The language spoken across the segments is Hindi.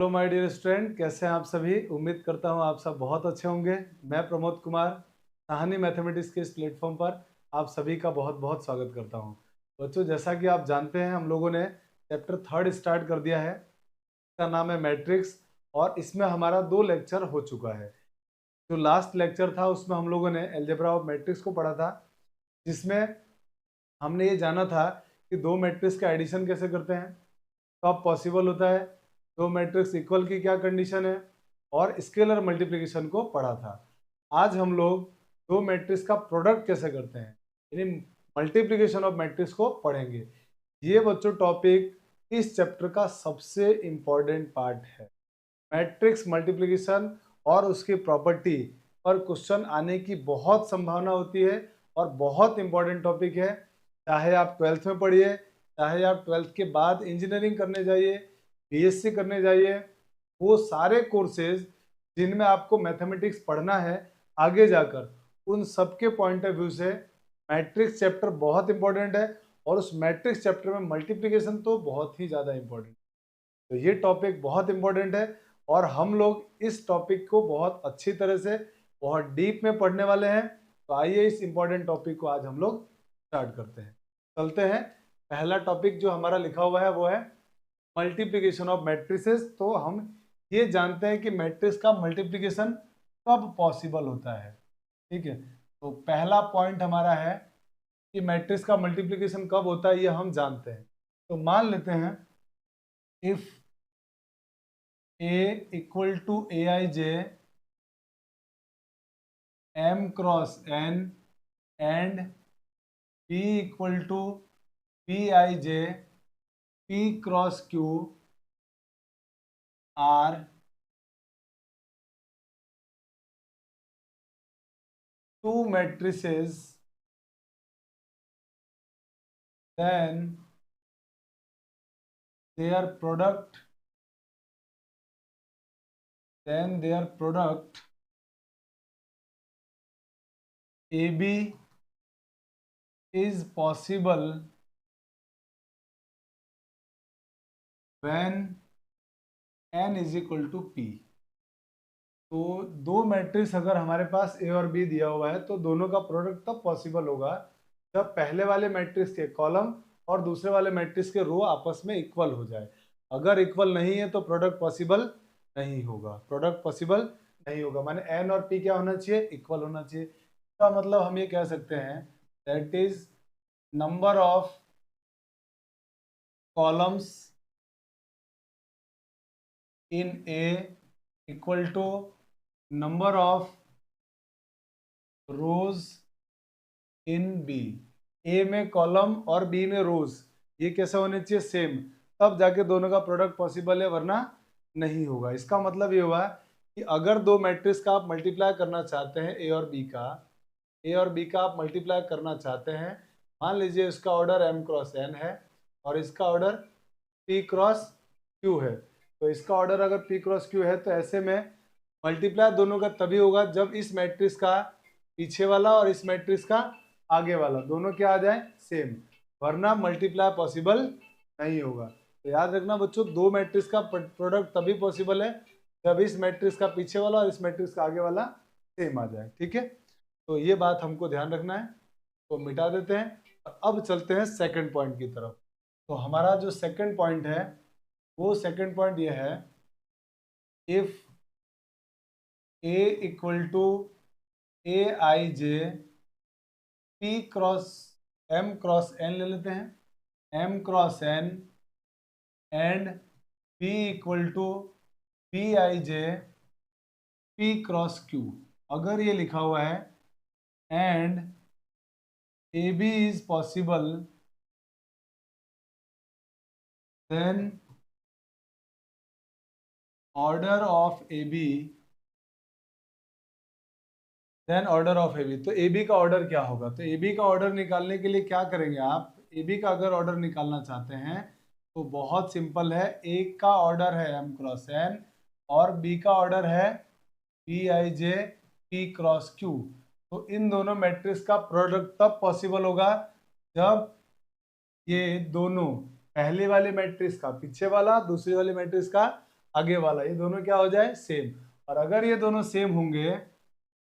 हेलो माय डियर स्टूडेंट, कैसे हैं आप सभी। उम्मीद करता हूं आप सब बहुत अच्छे होंगे। मैं प्रमोद कुमार साहनी मैथमेटिक्स के इस प्लेटफॉर्म पर आप सभी का बहुत बहुत स्वागत करता हूं। बच्चों, जैसा कि आप जानते हैं हम लोगों ने चैप्टर 3 स्टार्ट कर दिया है। इसका नाम है मैट्रिक्स और इसमें हमारा 2 लेक्चर हो चुका है। जो लास्ट लेक्चर था उसमें हम लोगों ने अलजेब्रा ऑफ मैट्रिक्स को पढ़ा था, जिसमें हमने ये जाना था कि 2 मैट्रिक्स का एडिशन कैसे करते हैं, कब पॉसिबल होता है, 2 मैट्रिक्स इक्वल की क्या कंडीशन है, और स्केलर मल्टीप्लिकेशन को पढ़ा था। आज हम लोग 2 मैट्रिक्स का प्रोडक्ट कैसे करते हैं, यानी मल्टीप्लिकेशन ऑफ मैट्रिक्स को पढ़ेंगे। ये बच्चों टॉपिक इस चैप्टर का सबसे इम्पोर्टेंट पार्ट है। मैट्रिक्स मल्टीप्लिकेशन और उसकी प्रॉपर्टी पर क्वेश्चन आने की बहुत संभावना होती है और बहुत इंपॉर्टेंट टॉपिक है। चाहे आप 12th में पढ़िए, चाहे आप 12th के बाद इंजीनियरिंग करने जाइए, बीएससी करने जाइए, वो सारे कोर्सेज जिनमें आपको मैथमेटिक्स पढ़ना है आगे जाकर, उन सब के पॉइंट ऑफ व्यू से मैट्रिक्स चैप्टर बहुत इंपॉर्टेंट है। और उस मैट्रिक्स चैप्टर में मल्टीप्लिकेशन तो बहुत ही ज़्यादा इंपॉर्टेंट है। तो ये टॉपिक बहुत इंपॉर्टेंट है और हम लोग इस टॉपिक को बहुत अच्छी तरह से, बहुत डीप में पढ़ने वाले हैं। तो आइए इस इंपॉर्टेंट टॉपिक को आज हम लोग स्टार्ट करते हैं। चलते हैं। पहला टॉपिक जो हमारा लिखा हुआ है वो है मल्टीप्लिकेशन ऑफ मैट्रिसेस। तो हम ये जानते हैं कि मैट्रिक्स का मल्टीप्लिकेशन कब पॉसिबल होता है। ठीक है, तो पहला पॉइंट हमारा है कि मैट्रिक्स का मल्टीप्लिकेशन कब होता है, ये हम जानते हैं। तो मान लेते हैं if A equal to Aij M cross N and B equal to Bij P cross Q R two matrices, then their product AB is possible when n is equal to p। तो दो मैट्रिक्स अगर हमारे पास ए और बी दिया हुआ है तो दोनों का प्रोडक्ट तब पॉसिबल होगा जब पहले वाले मैट्रिक्स के कॉलम और दूसरे वाले मैट्रिक्स के रो आपस में इक्वल हो जाए। अगर इक्वल नहीं है तो प्रोडक्ट पॉसिबल नहीं होगा। प्रोडक्ट पॉसिबल नहीं होगा माने एन और पी क्या होना चाहिए, इक्वल होना चाहिए। इसका मतलब हम ये कह सकते हैं that is number of columns in A equal to number of rows in B. A में कॉलम और बी में रोज ये कैसे होने चाहिए, सेम, तब जाके दोनों का प्रोडक्ट पॉसिबल है, वरना नहीं होगा। इसका मतलब ये हुआ कि अगर दो मैट्रिक्स का आप मल्टीप्लाई करना चाहते हैं, ए और बी का आप मल्टीप्लाई करना चाहते हैं, मान लीजिए इसका ऑर्डर m क्रॉस n है और इसका ऑर्डर p क्रॉस q है। तो इसका ऑर्डर अगर p क्रॉस q है तो ऐसे में मल्टीप्लाई दोनों का तभी होगा जब इस मैट्रिक्स का पीछे वाला और इस मैट्रिक्स का आगे वाला दोनों क्या आ जाए, सेम, वरना मल्टीप्लाई पॉसिबल नहीं होगा। तो याद रखना बच्चों, दो मैट्रिक्स का प्रोडक्ट तभी पॉसिबल है जब इस मैट्रिक्स का पीछे वाला और इस मैट्रिक्स का आगे वाला सेम आ जाए। ठीक है, तो ये बात हमको ध्यान रखना है, तो मिटा देते हैं। अब चलते हैं सेकंड पॉइंट की तरफ। तो हमारा जो सेकंड पॉइंट है वो सेकंड पॉइंट ये है, if A equal to Aij P cross M cross N ले लेते हैं, M cross N and P equal to Pij P cross Q। अगर ये लिखा हुआ है and AB is possible, then order of AB, then order of AB। तो AB का ऑर्डर क्या होगा, तो AB का ऑर्डर निकालने के लिए क्या करेंगे आप, AB का अगर ऑर्डर निकालना चाहते हैं तो बहुत सिंपल है। A का ऑर्डर है M क्रॉस N और B का ऑर्डर है Pij P क्रॉस Q। तो इन दोनों मैट्रिक्स का प्रोडक्ट तब पॉसिबल होगा जब ये दोनों, पहले वाले मैट्रिक्स का पीछे वाला, दूसरे वाले मैट्रिक्स का आगे वाला, ये दोनों क्या हो जाए, सेम। और अगर ये दोनों सेम होंगे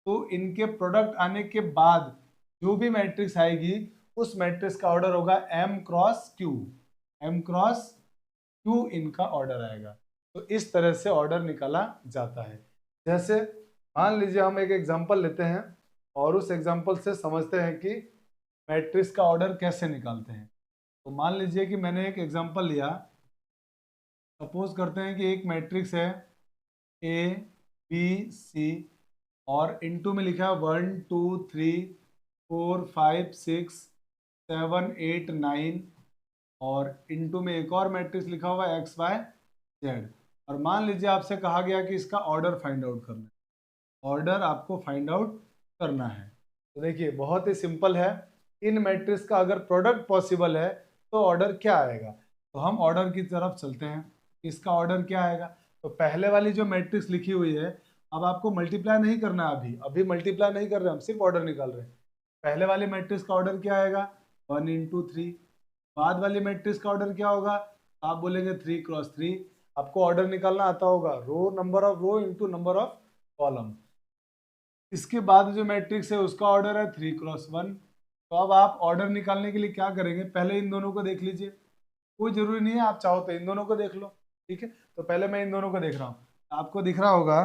तो इनके प्रोडक्ट आने के बाद जो भी मैट्रिक्स आएगी उस मैट्रिक्स का ऑर्डर होगा m cross q। m cross q इनका ऑर्डर आएगा। तो इस तरह से ऑर्डर निकाला जाता है। जैसे मान लीजिए हम एक एग्जांपल लेते हैं और उस एग्जांपल से समझते हैं कि मैट्रिक्स का ऑर्डर कैसे निकालते हैं। तो मान लीजिए कि मैंने एक एग्जांपल लिया। सपोज करते हैं कि एक मैट्रिक्स है ए बी सी और इनटू में लिखा है 1 2 3 4 5 6 7 8 9 और इनटू में एक और मैट्रिक्स लिखा हुआ है एक्स वाई जेड। और मान लीजिए आपसे कहा गया कि इसका ऑर्डर फाइंड आउट करना है। ऑर्डर आपको फाइंड आउट करना है। तो देखिए बहुत ही सिंपल है। इन मैट्रिक्स का अगर प्रोडक्ट पॉसिबल है तो ऑर्डर क्या आएगा। तो हम ऑर्डर की तरफ चलते हैं। इसका ऑर्डर क्या आएगा। तो पहले वाली जो मैट्रिक्स लिखी हुई है, अब आपको मल्टीप्लाई नहीं करना है, अभी मल्टीप्लाई नहीं कर रहे, हम सिर्फ ऑर्डर निकाल रहे हैं। पहले वाले मैट्रिक्स का ऑर्डर क्या आएगा, 1 इंटू 3। बाद वाले मैट्रिक्स का ऑर्डर क्या होगा, आप बोलेंगे 3 क्रॉस 3। आपको ऑर्डर निकालना आता होगा, row number of row into number of column. इसके बाद जो मैट्रिक्स है उसका ऑर्डर है 3 क्रॉस 1। तो अब आप ऑर्डर निकालने के लिए क्या करेंगे, पहले इन दोनों को देख लीजिए। कोई जरूरी नहीं है, आप चाहो तो इन दोनों को देख लो, ठीक है। तो पहले मैं इन दोनों को देख रहा हूँ। आपको दिख रहा होगा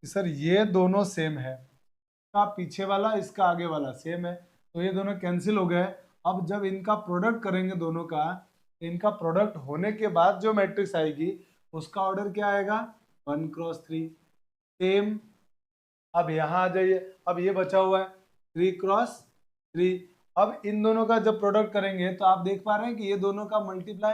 कि सर ये दोनों सेम है, इसका पीछे वाला इसका आगे वाला सेम है, तो ये दोनों कैंसिल हो गए। अब जब इनका प्रोडक्ट करेंगे दोनों का, तो इनका प्रोडक्ट होने के बाद जो मैट्रिक्स आएगी उसका ऑर्डर क्या आएगा, 1 क्रॉस 3 सेम। अब यहाँ आ जाइए, अब ये बचा हुआ है 3 क्रॉस 3। अब इन दोनों का जब प्रोडक्ट करेंगे तो आप देख पा रहे हैं कि ये दोनों का मल्टीप्लाई,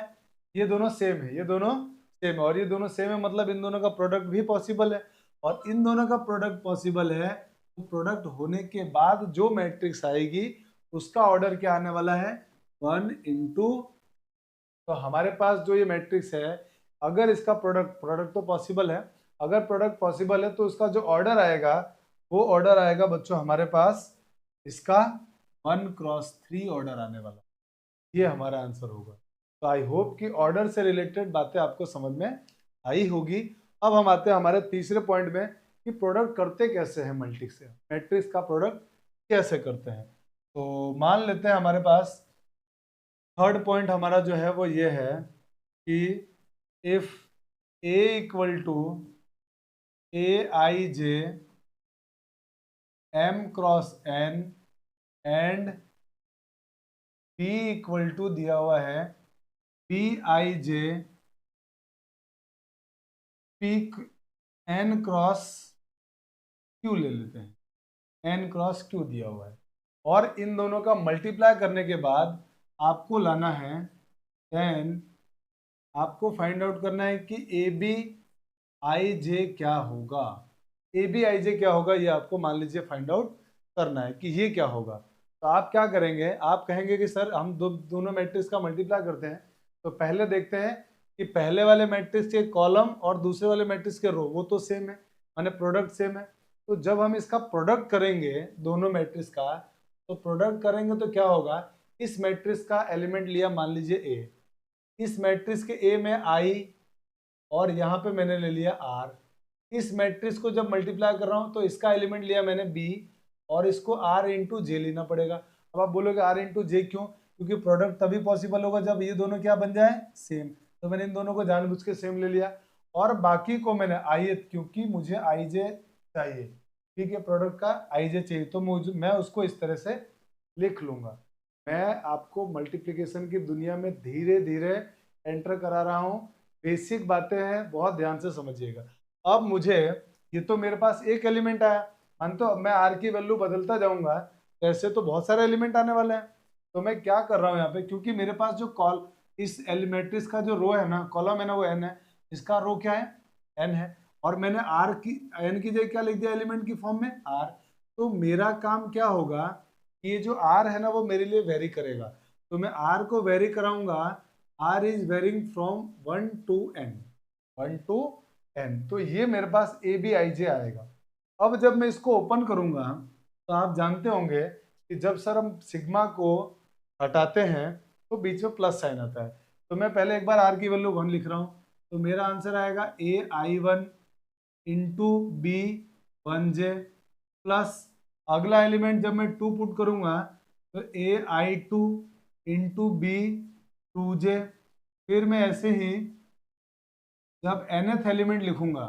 ये दोनों सेम है, ये दोनों सेम है और ये दोनों सेम है, मतलब इन दोनों का प्रोडक्ट भी पॉसिबल है। और इन दोनों का प्रोडक्ट पॉसिबल है तो प्रोडक्ट होने के बाद जो मैट्रिक्स आएगी उसका ऑर्डर क्या आने वाला है, 1 इंटू। तो हमारे पास जो ये मैट्रिक्स है, अगर इसका प्रोडक्ट तो पॉसिबल है, अगर प्रोडक्ट पॉसिबल है तो उसका जो ऑर्डर आएगा वो ऑर्डर आएगा बच्चों हमारे पास इसका 1 क्रॉस 3 ऑर्डर आने वाला। ये हमारा आंसर होगा। तो आई होप कि ऑर्डर से रिलेटेड बातें आपको समझ में आई होगी। अब हम आते हैं हमारे तीसरे पॉइंट में कि प्रोडक्ट करते कैसे हैं, मल्टीक्स से मैट्रिक्स का प्रोडक्ट कैसे करते हैं। तो मान लेते हैं हमारे पास थर्ड पॉइंट हमारा जो है वो ये है कि if A equal to A I J M cross N and B equal to दिया हुआ है B I J P N cross Q ले लेते हैं, एन क्रॉस क्यू दिया हुआ है और इन दोनों का मल्टीप्लाई करने के बाद आपको लाना है, देन आपको फाइंड आउट करना है कि ए बी आई जे क्या होगा। ए बी आई जे क्या होगा ये आपको मान लीजिए फाइंड आउट करना है कि ये क्या होगा। तो आप क्या करेंगे, आप कहेंगे कि सर हम दोनों मैट्रिक्स का मल्टीप्लाई करते हैं। तो पहले देखते हैं कि पहले वाले मैट्रिक्स के कॉलम और दूसरे वाले मैट्रिक्स के रो वो तो सेम है, माने प्रोडक्ट सेम है। तो जब हम इसका प्रोडक्ट करेंगे दोनों मैट्रिक्स का, तो प्रोडक्ट करेंगे तो क्या होगा, इस मैट्रिक्स का एलिमेंट लिया मान लीजिए ए, इस मैट्रिक्स के ए में आई और यहाँ पे मैंने ले लिया आर। इस मैट्रिक्स को जब मल्टीप्लाई कर रहा हूँ तो इसका एलिमेंट लिया मैंने बी और इसको आर इंटू जे लेना पड़ेगा। अब आप बोलोगे आर इंटू जे क्यों, क्योंकि प्रोडक्ट तभी पॉसिबल होगा जब ये दोनों क्या बन जाए, सेम। तो मैंने इन दोनों को जानबूझ के सेम ले लिया और बाकी को मैंने आई, क्योंकि मुझे आई जे चाहिए, ठीक है, प्रोडक्ट का आई जे चाहिए, तो मैं उसको इस तरह से लिख लूंगा। मैं आपको मल्टीप्लिकेशन की दुनिया में धीरे धीरे एंटर करा रहा हूँ, बेसिक बातें हैं, बहुत ध्यान से समझिएगा। अब मुझे ये तो मेरे पास एक एलिमेंट आया, मान तो अब मैं आर की वैल्यू बदलता जाऊंगा तो ऐसे तो बहुत सारे एलिमेंट आने वाले हैं। तो मैं क्या कर रहा हूँ यहाँ पे, क्योंकि मेरे पास जो इस मैट्रिक्स का जो रो है ना, कॉलम है ना, वो एन है, इसका रो क्या है, एन है, और मैंने आर की एन की जगह क्या लिख दिया, एलिमेंट की फॉर्म में आर। तो मेरा काम क्या होगा, ये जो आर है ना वो मेरे लिए वेरी करेगा, तो मैं आर को वेरी कराऊंगा। R is varying from 1 to n, 1 to n। तो ये मेरे पास ए बी आई जे आएगा। अब जब मैं इसको ओपन करूंगा तो आप जानते होंगे कि जब सर हम सिग्मा को हटाते हैं तो बीच में प्लस साइन आता है। तो मैं पहले एक बार आर की वैल्यू 1 लिख रहा हूँ, तो मेरा आंसर आएगा AI1 इंटू B1J प्लस अगला एलिमेंट जब मैं 2 पुट करूंगा तो AI2 इंटू B2J। फिर मैं ऐसे ही जब nth एलिमेंट लिखूंगा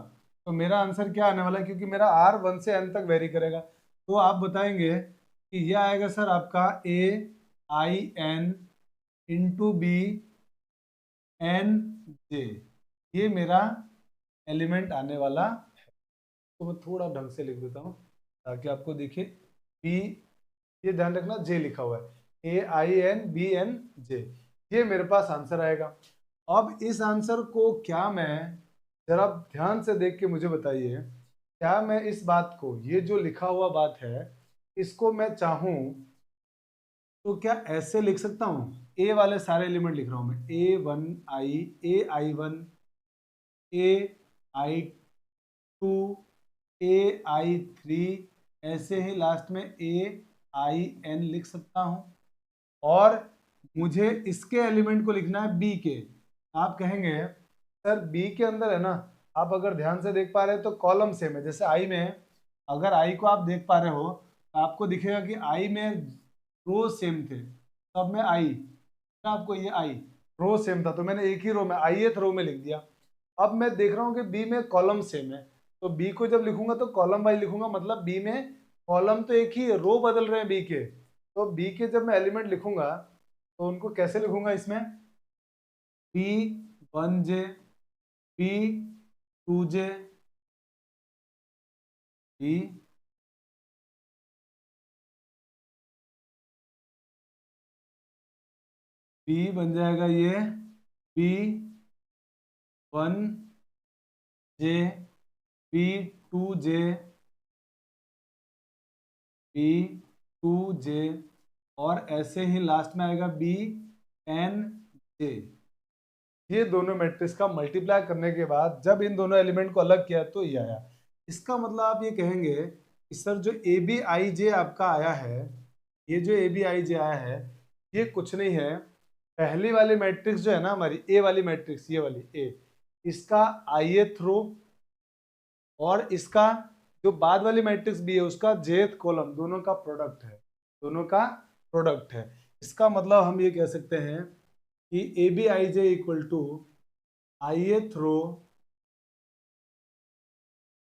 तो मेरा आंसर क्या आने वाला है, क्योंकि मेरा R 1 से n तक वेरी करेगा। तो आप बताएंगे कि यह आएगा सर आपका AI n इंटू B1J, ये मेरा एलिमेंट आने वाला है। तो मैं थोड़ा ढंग से लिख देता हूँ ताकि आपको दिखे। बी, ये ध्यान रखना J लिखा हुआ है, AINBNJ, ये मेरे पास आंसर आएगा। अब इस आंसर को क्या मैं, जरा ध्यान से देख के मुझे बताइए, क्या मैं इस बात को, ये जो लिखा हुआ बात है, इसको मैं चाहूं तो क्या ऐसे लिख सकता हूँ? ए वाले सारे एलिमेंट लिख रहा हूं मैं, AI1, AI2, AI3, ऐसे ही लास्ट में AIN लिख सकता हूं। और मुझे इसके एलिमेंट को लिखना है बी के। आप कहेंगे सर बी के अंदर है ना, आप अगर ध्यान से देख पा रहे हैं तो कॉलम सेम है। जैसे आई में, अगर आई को आप देख पा रहे हो तो आपको दिखेगा कि आई में रो सेम थे, तब में आई, आपको ये आई रो सेम था तो मैंने एक ही रो में, आईएथ रो में लिख दिया। अब मैं देख रहा हूँ कि बी में कॉलम सेम है, तो बी को जब लिखूंगा तो कॉलम वाइज लिखूंगा, मतलब बी में कॉलम तो एक ही है, रो बदल रहे हैं बी के। तो बी के जब मैं एलिमेंट लिखूंगा तो उनको कैसे लिखूंगा इसमें, B1J, B2J, B बन जाएगा ये B1J, B2J, B2J, और ऐसे ही लास्ट में आएगा BNJ। ये दोनों मैट्रिक्स का मल्टीप्लाई करने के बाद जब इन दोनों एलिमेंट को अलग किया तो ये आया। इसका मतलब आप ये कहेंगे कि सर जो ABIJ आपका आया है, ये जो ABIJ आया है, ये कुछ नहीं है, पहली वाली मैट्रिक्स जो है ना हमारी ए वाली मैट्रिक्स, ये वाली ए, इसका ith रो और इसका जो बाद वाली मैट्रिक्स बी है उसका jth कॉलम, दोनों का प्रोडक्ट है, दोनों का प्रोडक्ट है। इसका मतलब हम ये कह सकते हैं कि ABIJ equal to ith row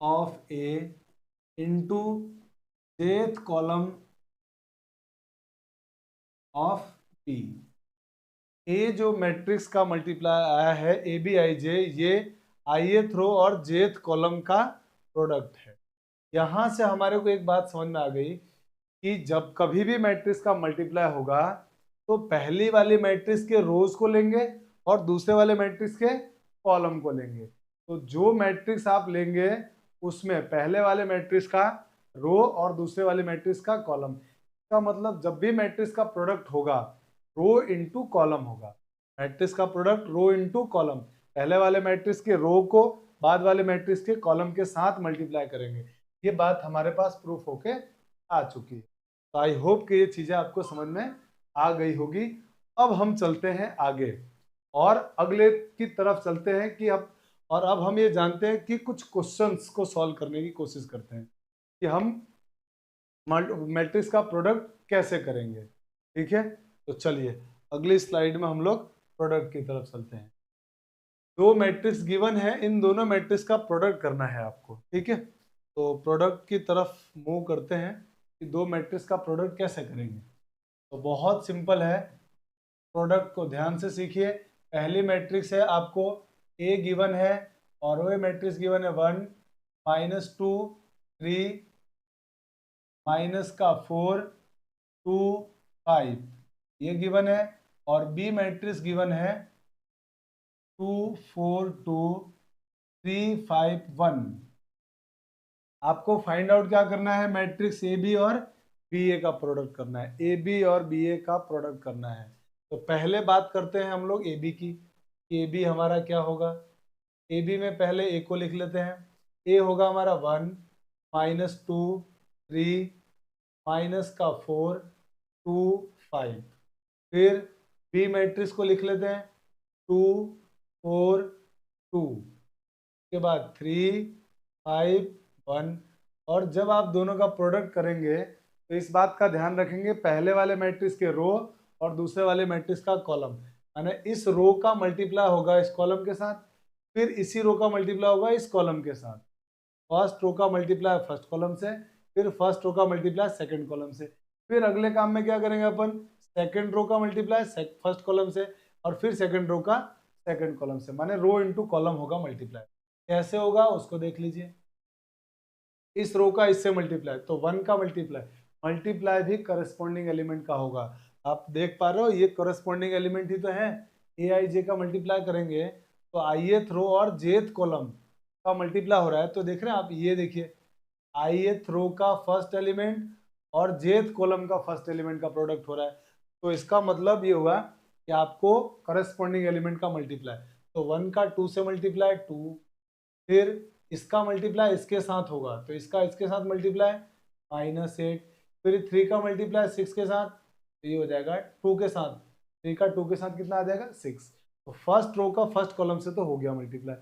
of A into jth column of B. A जो मैट्रिक्स का मल्टीप्लाई आया है ABIJ, ये ith रो और jth कॉलम का प्रोडक्ट है। यहां से हमारे को एक बात समझ में आ गई कि जब कभी भी मैट्रिक्स का मल्टीप्लाई होगा तो पहली वाली मैट्रिक्स के रोज को लेंगे और दूसरे वाले मैट्रिक्स के कॉलम को लेंगे। तो जो मैट्रिक्स आप लेंगे उसमें पहले वाले मैट्रिक्स का रो और दूसरे वाले मैट्रिक्स का कॉलम, इसका मतलब जब भी मैट्रिक्स का प्रोडक्ट होगा रो इंटू कॉलम होगा। मैट्रिक्स का प्रोडक्ट रो इंटू कॉलम, पहले वाले मैट्रिक्स के रो को बाद वाले मैट्रिक्स के कॉलम के साथ मल्टीप्लाई करेंगे। ये बात हमारे पास प्रूफ होके आ चुकी है। तो आई होप कि ये चीजें आपको समझ में आ गई होगी। अब हम चलते हैं आगे और अगले की तरफ चलते हैं कि अब हम ये जानते हैं कि कुछ क्वेश्चंस को सॉल्व करने की कोशिश करते हैं कि हम मैट्रिक्स का प्रोडक्ट कैसे करेंगे। ठीक है, तो चलिए अगली स्लाइड में हम लोग प्रोडक्ट की तरफ चलते हैं। दो मैट्रिक्स गिवन है, इन दोनों मैट्रिक्स का प्रोडक्ट करना है आपको। ठीक है, तो प्रोडक्ट की तरफ मूव करते हैं कि दो मैट्रिक्स का प्रोडक्ट कैसे करेंगे। तो बहुत सिंपल है, प्रोडक्ट को ध्यान से सीखिए। पहली मैट्रिक्स है आपको ए गिवन है और वो मैट्रिक्स गिवन है 1 -2 3 -4 2 5, ये गिवन है। और बी मैट्रिक्स गिवन है 2 4 2 3 5 1। आपको फाइंड आउट क्या करना है, मैट्रिक्स ए बी और बी ए का प्रोडक्ट करना है, ए बी और बी ए का प्रोडक्ट करना है। तो पहले बात करते हैं हम लोग ए बी की। ए बी हमारा क्या होगा, ए बी में पहले ए को लिख लेते हैं। ए होगा हमारा 1 -2 3 -4 2 5। फिर बी मैट्रिक्स को लिख लेते हैं 2 4 2, के बाद 3, 5, 1। और जब आप दोनों का प्रोडक्ट करेंगे तो इस बात का ध्यान रखेंगे, पहले वाले मैट्रिक्स के रो और दूसरे वाले मैट्रिक्स का कॉलम, यानी इस रो का मल्टीप्लाई होगा इस कॉलम के साथ, फिर इसी रो का मल्टीप्लाई होगा इस कॉलम के साथ। फर्स्ट रो का मल्टीप्लाई फर्स्ट कॉलम से, फिर फर्स्ट रो का मल्टीप्लाई सेकंड कॉलम से, फिर अगले काम में क्या करेंगे अपन, सेकंड रो का मल्टीप्लाई फर्स्ट कॉलम से, और फिर सेकंड रो का सेकंड कॉलम से, माने रो इनटू कॉलम होगा मल्टीप्लाई। कैसे होगा उसको देख लीजिए। इस रो का इससे मल्टीप्लाई, तो 1 का मल्टीप्लाई, मल्टीप्लाई भी करस्पॉन्डिंग एलिमेंट का होगा। आप देख पा रहे हो ये करस्पॉन्डिंग एलिमेंट ही तो है। ए आई जे का मल्टीप्लाई करेंगे तो ith रो और jth कॉलम का मल्टीप्लाई हो रहा है। तो देख रहे हैं आप, ये देखिए ith रो का फर्स्ट एलिमेंट और jth कॉलम का फर्स्ट एलिमेंट का प्रोडक्ट हो रहा है। तो इसका मतलब ये हुआ कि आपको करस्पॉन्डिंग एलिमेंट का मल्टीप्लाई, तो 1 का 2 से मल्टीप्लाई 2, फिर इसका मल्टीप्लाई इसके साथ होगा तो इसका इसके साथ मल्टीप्लाई -8, फिर 3 का मल्टीप्लाई 6 के साथ, तो ये हो जाएगा 2 के साथ, 3 का 2 के साथ कितना आ जाएगा 6। तो फर्स्ट रो का फर्स्ट कॉलम से तो हो गया मल्टीप्लाई।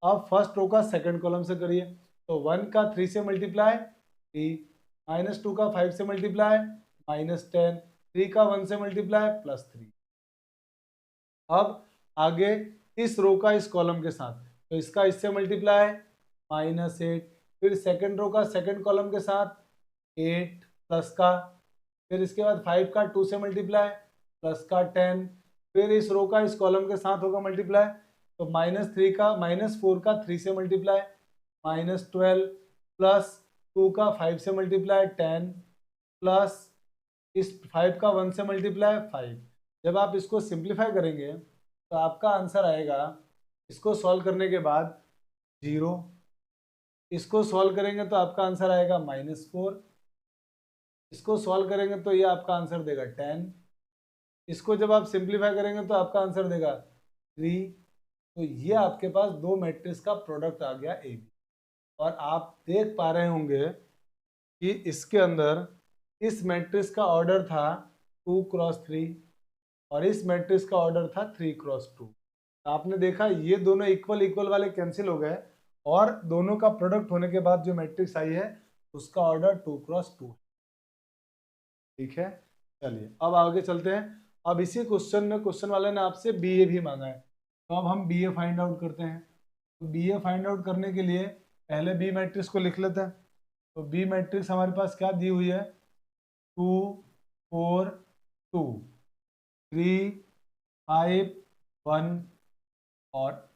अब फर्स्ट रो का सेकंड कॉलम से करिए, तो 1 का 3 से मल्टीप्लाई 3, -2 का 5 से मल्टीप्लाई -10, 3 का 1 से मल्टीप्लाई +3। अब आगे इस रो का इस कॉलम के साथ, तो इसका इससे मल्टीप्लाई -8, फिर सेकंड रो का सेकंड कॉलम के साथ 8 प्लस का, फिर इसके बाद 5 का 2 से मल्टीप्लाई प्लस का 10, फिर इस रो का इस कॉलम के साथ होगा मल्टीप्लाई, तो -4 का 3 से मल्टीप्लाई -12, प्लस 2 का 5 से मल्टीप्लाई 10, प्लस इस 5 का 1 से मल्टीप्लाई 5। जब आप इसको सिंप्लीफाई करेंगे तो आपका आंसर आएगा, इसको सॉल्व करने के बाद 0, इसको सॉल्व करेंगे तो आपका आंसर आएगा -4, इसको सॉल्व करेंगे तो ये आपका आंसर देगा 10, इसको जब आप सिंप्लीफाई करेंगे तो आपका आंसर देगा 3। तो ये आपके पास दो मैट्रिक्स का प्रोडक्ट आ गया ए बी। और आप देख पा रहे होंगे कि इसके अंदर इस मैट्रिक्स का ऑर्डर था 2 क्रॉस 3 और इस मैट्रिक्स का ऑर्डर था 3 क्रॉस 2। आपने देखा ये दोनों इक्वल इक्वल वाले कैंसिल हो गए और दोनों का प्रोडक्ट होने के बाद जो मैट्रिक्स आई है उसका ऑर्डर 2 क्रॉस 2। ठीक है, चलिए अब आगे चलते हैं। अब इसी क्वेश्चन में क्वेश्चन वाले ने आपसे बी ए भी मांगा है, तो अब हम बी ए फाइंड आउट करते हैं। तो बी ए फाइंड आउट करने के लिए पहले बी मैट्रिक्स को लिख लेते हैं। तो बी मैट्रिक्स हमारे पास क्या दी हुई है, 2 4 2 3 5 1, और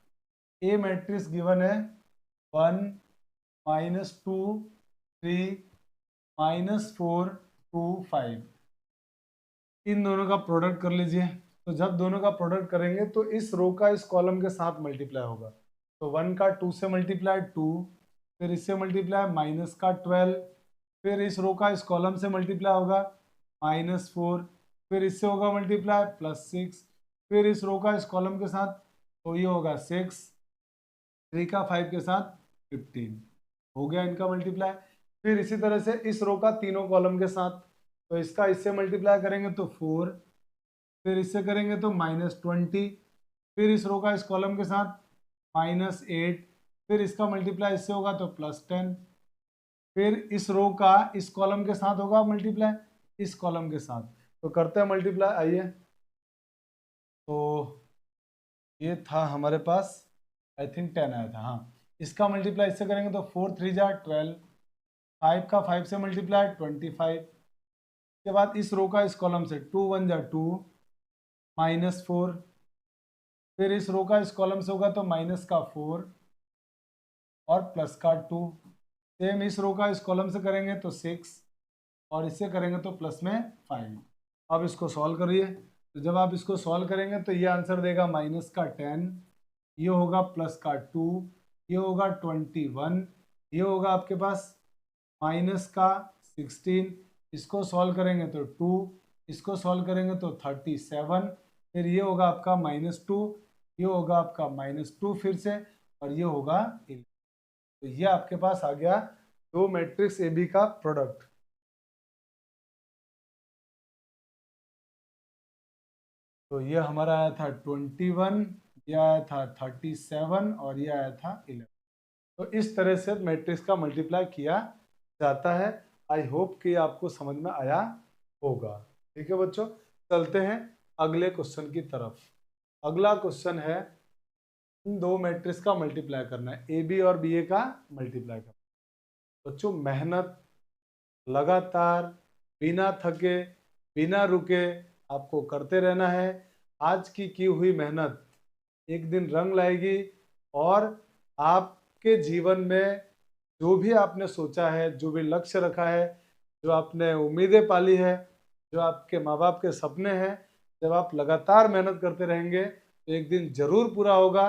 ए मैट्रिक्स गिवन है 1 -2 3 -4 2 5। इन दोनों का प्रोडक्ट कर लीजिए। तो जब दोनों का प्रोडक्ट करेंगे तो इस रो का इस कॉलम के साथ मल्टीप्लाई होगा। तो 1 का 2 से मल्टीप्लाई 2, फिर इससे मल्टीप्लाई -12, फिर इस रो का इस कॉलम से मल्टीप्लाई होगा -4, फिर इससे होगा मल्टीप्लाई +6, फिर इस रो का इस कॉलम के साथ, तो ये होगा 6, 3 का 5 के साथ 15, हो गया इनका मल्टीप्लाई। फिर इसी तरह से इस रो का तीनों कॉलम के साथ, तो इसका इससे मल्टीप्लाई करेंगे तो 4, फिर इससे करेंगे तो -20, फिर इस रो का इस कॉलम के साथ -8, फिर इसका मल्टीप्लाई इससे होगा तो +10, फिर इस रो का इस कॉलम के साथ होगा मल्टीप्लाई इस कॉलम के साथ। तो करते हैं मल्टीप्लाई, आइए। तो ये था हमारे पास, आई थिंक 10 आया था, हाँ। इसका मल्टीप्लाई इससे करेंगे तो 4 3 जा 12, 5 का 5 से मल्टीप्लाई 25, के बाद इस रो का इस कॉलम से 2 1 जा 2 -4, फिर इस रो का इस कॉलम से होगा तो माइनस का 4 और प्लस का 2, सेम इस रो का इस कॉलम से करेंगे तो 6 और इससे करेंगे तो प्लस में 5। अब इसको सॉल्व करिए। तो जब आप इसको सॉल्व करेंगे तो ये आंसर देगा माइनस का 10, ये होगा प्लस का 2, ये होगा 21, ये होगा आपके पास माइनस का 16, इसको सॉल्व करेंगे तो 2, इसको सॉल्व करेंगे तो 37, फिर ये होगा आपका -2, ये होगा आपका -2 फिर से, और ये होगा 11। तो ये आपके पास आ गया दो मैट्रिक्स ए बी का प्रोडक्ट। तो ये हमारा आया था 21, ये आया था 37 और ये आया था 11। तो इस तरह से मैट्रिक्स का मल्टीप्लाई किया जाता है। आई होप कि आपको समझ में आया होगा। ठीक है बच्चों, चलते हैं अगले क्वेश्चन की तरफ। अगला क्वेश्चन है इन दो मैट्रिक्स का मल्टीप्लाई करना है, ए बी और बी ए का मल्टीप्लाई करना। बच्चों मेहनत लगातार बिना थके बिना रुके आपको करते रहना है। आज की हुई मेहनत एक दिन रंग लाएगी और आपके जीवन में जो भी आपने सोचा है, जो भी लक्ष्य रखा है, जो आपने उम्मीदें पाली है, जो आपके माँ बाप के सपने हैं, जब आप लगातार मेहनत करते रहेंगे तो एक दिन जरूर पूरा होगा।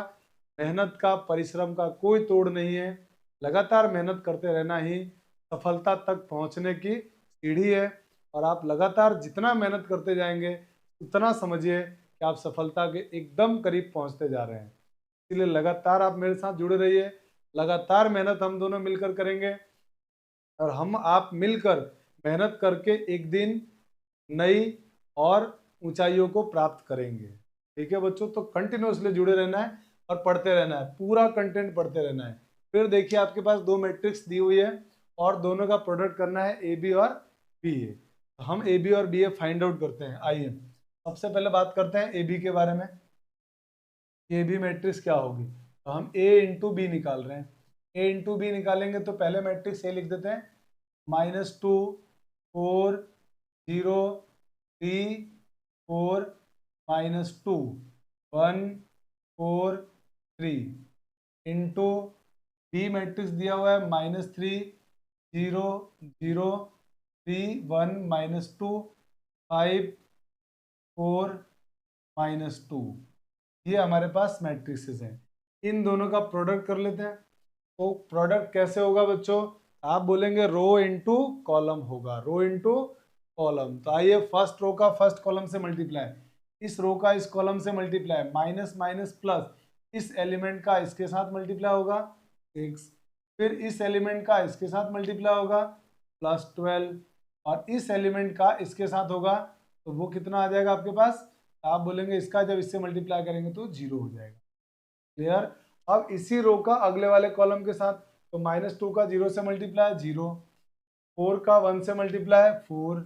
मेहनत का, परिश्रम का कोई तोड़ नहीं है। लगातार मेहनत करते रहना ही सफलता तक पहुंचने की सीढ़ी है। और आप लगातार जितना मेहनत करते जाएंगे उतना समझिए कि आप सफलता के एकदम करीब पहुंचते जा रहे हैं। इसलिए लगातार आप मेरे साथ जुड़े रहिए। लगातार मेहनत हम दोनों मिलकर करेंगे और हम आप मिलकर मेहनत करके एक दिन नई और ऊंचाइयों को प्राप्त करेंगे। ठीक है बच्चों, तो कंटिन्यूअसली जुड़े रहना है और पढ़ते रहना है, पूरा कंटेंट पढ़ते रहना है। फिर देखिए आपके पास दो मैट्रिक्स दी हुई है और दोनों का प्रोडक्ट करना है ए बी और बी ए। तो हम ए बी और बी ए फाइंड आउट करते हैं। आइए सबसे पहले बात करते हैं ए बी के बारे में। ए बी मैट्रिक्स क्या होगी, तो हम ए इंटू बी निकाल रहे हैं। ए इंटू बी निकालेंगे तो पहले मैट्रिक्स ए लिख देते हैं, -2 4 0 3 4 -2 1 4 3 इंटू बी मैट्रिक्स दिया हुआ है -3 0 0 3 1 -2 5 4 -2। ये हमारे पास मैट्रिक्सेस हैं। इन दोनों का प्रोडक्ट कर लेते हैं। तो प्रोडक्ट कैसे होगा बच्चों, आप बोलेंगे रो इनटू कॉलम होगा, रो इनटू कॉलम। तो आइए फर्स्ट रो का फर्स्ट कॉलम से मल्टीप्लाई, इस रो का इस कॉलम से मल्टीप्लाई, माइनस माइनस प्लस, इस एलिमेंट का इसके साथ मल्टीप्लाई होगा 6, फिर इस एलिमेंट का इसके साथ मल्टीप्लाई होगा +12, और इस एलिमेंट का इसके साथ होगा तो वो कितना आ जाएगा आपके पास, आप बोलेंगे इसका जब इससे मल्टीप्लाई करेंगे तो 0 हो जाएगा। क्लियर। अब इसी रो का अगले वाले कॉलम के साथ, तो -2 का 0 से मल्टीप्लाई 0, 4 का 1 से मल्टीप्लाई 4,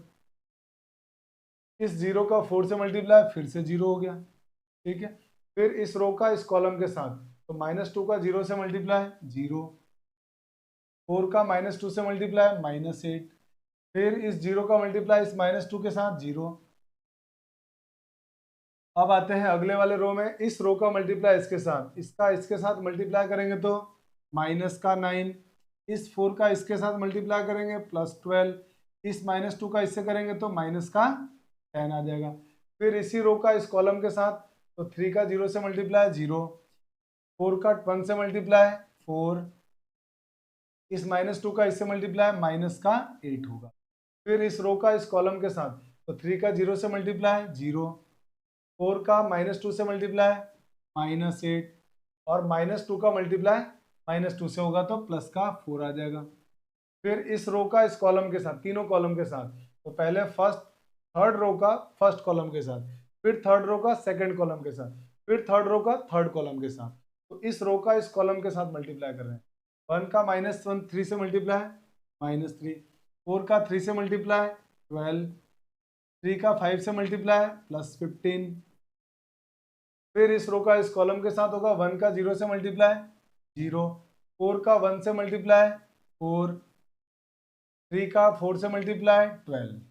इस 0 का 4 से मल्टीप्लाई फिर से 0 हो गया। ठीक है, फिर इस रो का इस कॉलम के साथ, तो -2 का 0 से मल्टीप्लाई 0, 4 का -2 से मल्टीप्लाई -8, फिर इस 0 का मल्टीप्लाई इस -2 के साथ 0। अब आते हैं अगले वाले रो में, इस रो का मल्टीप्लाई इसके साथ, इसका इसके साथ मल्टीप्लाई करेंगे तो -9, इस 4 का इसके साथ मल्टीप्लाई करेंगे +12, इस -2 का इससे करेंगे तो -10 आ जाएगा। फिर इसी रो का इस कॉलम के साथ, तो 3 का 0 से मल्टीप्लाई 0, 4 का 1 से मल्टीप्लाई 4, इस -2 का इससे मल्टीप्लाई -8 होगा। फिर इस रो का इस कॉलम के साथ, तो 3 का 0 से मल्टीप्लाई 0, 4 का -2 से मल्टीप्लाई -8, और -2 का मल्टीप्लाई -2 से होगा तो प्लस का 4 आ जाएगा। फिर इस रो का इस कॉलम के साथ, तीनों कॉलम के साथ, तो पहले थर्ड रो का फर्स्ट कॉलम के साथ, फिर थर्ड रो का सेकंड कॉलम के साथ, फिर थर्ड रो का थर्ड कॉलम के साथ, तो इस रो का इस कॉलम के साथ मल्टीप्लाई कर रहे हैं। 1 का -1 3 से मल्टीप्लाई -3, 4 का 3 से मल्टीप्लाई 12, 3 का 5 से मल्टीप्लाई +15, फिर इस रो का इस कॉलम के साथ होगा 1 का 0 से मल्टीप्लाई 0, 4 का 1 से मल्टीप्लाई 4, 3 का 4 से मल्टीप्लाई 12,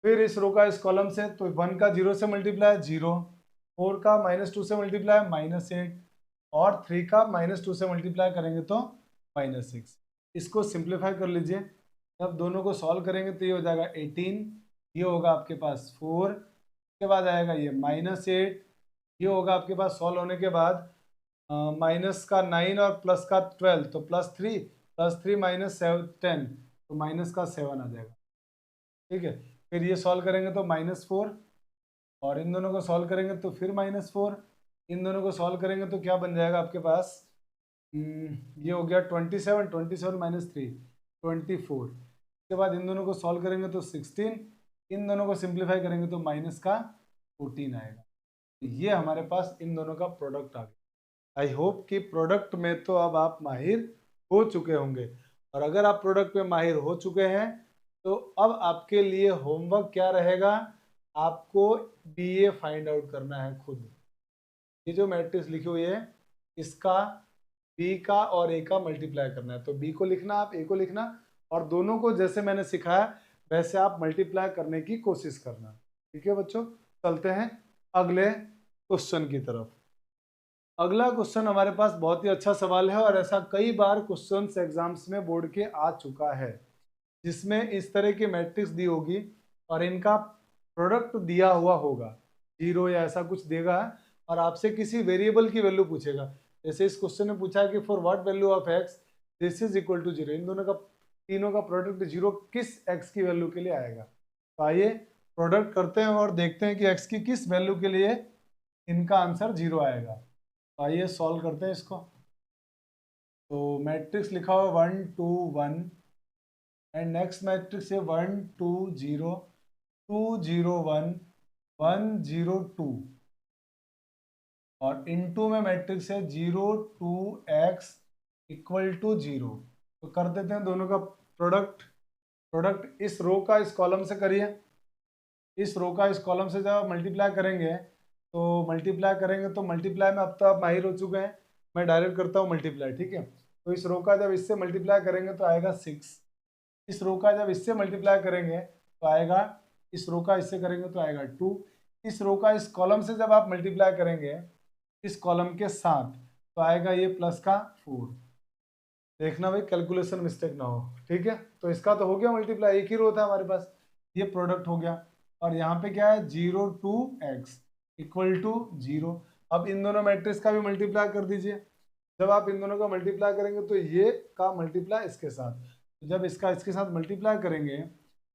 फिर इस रो का इस कॉलम से, तो 1 का 0 से मल्टीप्लाई 0, 4 का -2 से मल्टीप्लाई -8, और 3 का -2 से मल्टीप्लाई करेंगे तो -6। इसको सिंप्लीफाई कर लीजिए, जब दोनों को सॉल्व करेंगे तो ये हो जाएगा 18, ये होगा आपके पास 4, के बाद आएगा ये -8, ये होगा आपके पास सॉल्व होने के बाद माइनस का 9 और प्लस का 12, तो +3 +3 -10, तो माइनस का 7 आ जाएगा। ठीक है, फिर ये सॉल्व करेंगे तो -4, और इन दोनों को सॉल्व करेंगे तो फिर -4, इन दोनों को सॉल्व करेंगे तो क्या बन जाएगा आपके पास, ये हो गया 27, 27 -3 24, इसके बाद इन दोनों को सॉल्व करेंगे तो 16, इन दोनों को सिंप्लीफाई करेंगे तो माइनस का 14 आएगा। ये हमारे पास इन दोनों का प्रोडक्ट आ गया। आई होप कि प्रोडक्ट में तो अब आप माहिर हो चुके होंगे, और अगर आप प्रोडक्ट में माहिर हो चुके हैं तो अब आपके लिए होमवर्क क्या रहेगा, आपको बी ए फाइंड आउट करना है खुद। ये जो मैट्रिक्स लिखी हुई है इसका बी का और ए का मल्टीप्लाई करना है, तो बी को लिखना, आप ए को लिखना, और दोनों को जैसे मैंने सिखाया वैसे आप मल्टीप्लाई करने की कोशिश करना। ठीक है बच्चों, चलते हैं अगले क्वेश्चन की तरफ। अगला क्वेश्चन हमारे पास बहुत ही अच्छा सवाल है, और ऐसा कई बार क्वेश्चंस एग्जाम्स में बोर्ड के आ चुका है, जिसमें इस तरह की मैट्रिक्स दी होगी और इनका प्रोडक्ट दिया हुआ होगा, जीरो या ऐसा कुछ देगा, और आपसे किसी वेरिएबल की वैल्यू पूछेगा। जैसे इस क्वेश्चन में पूछा है कि for what value of x this is equal to zero, इन दोनों का, तीनों का प्रोडक्ट जीरो किस एक्स की वैल्यू के लिए आएगा। तो आइए प्रोडक्ट करते हैं और देखते हैं कि एक्स की किस वैल्यू के लिए इनका आंसर जीरो आएगा। तो आइए सॉल्व करते हैं इसको। तो मैट्रिक्स लिखा हुआ 1 2 1, एंड नेक्स्ट मैट्रिक्स है 1 2 0 2 0 1 1 0 2, और इनटू में मैट्रिक्स है 0 2 x इक्वल टू 0। तो कर देते हैं दोनों का प्रोडक्ट। प्रोडक्ट इस रो का इस कॉलम से करिए, इस रो का इस कॉलम से जब मल्टीप्लाई करेंगे तो मल्टीप्लाई में अब तो आप माहिर हो चुके हैं, मैं डायरेक्ट करता हूँ मल्टीप्लाई। ठीक है, तो इस रो का जब इससे मल्टीप्लाई करेंगे तो आएगा 6, इस रो का जब इससे मल्टीप्लाई करेंगे तो आएगा, इस रो का इससे करेंगे तो आएगा 2, इस रो का इस कॉलम से जब आप मल्टीप्लाई करेंगे इस कॉलम के साथ तो आएगा ये प्लस का 4। देखना भाई कैलकुलेशन मिस्टेक ना हो। ठीक है, तो इसका तो हो गया मल्टीप्लाई, एक ही रो था हमारे पास, ये प्रोडक्ट हो गया। और यहाँ पे क्या है 0 2 x इक्वल टू 0। अब इन दोनों मैट्रिक्स का भी मल्टीप्लाई कर दीजिए। जब आप इन दोनों का मल्टीप्लाई करेंगे तो ये का मल्टीप्लाई इसके साथ, तो जब इसका इसके साथ मल्टीप्लाई करेंगे,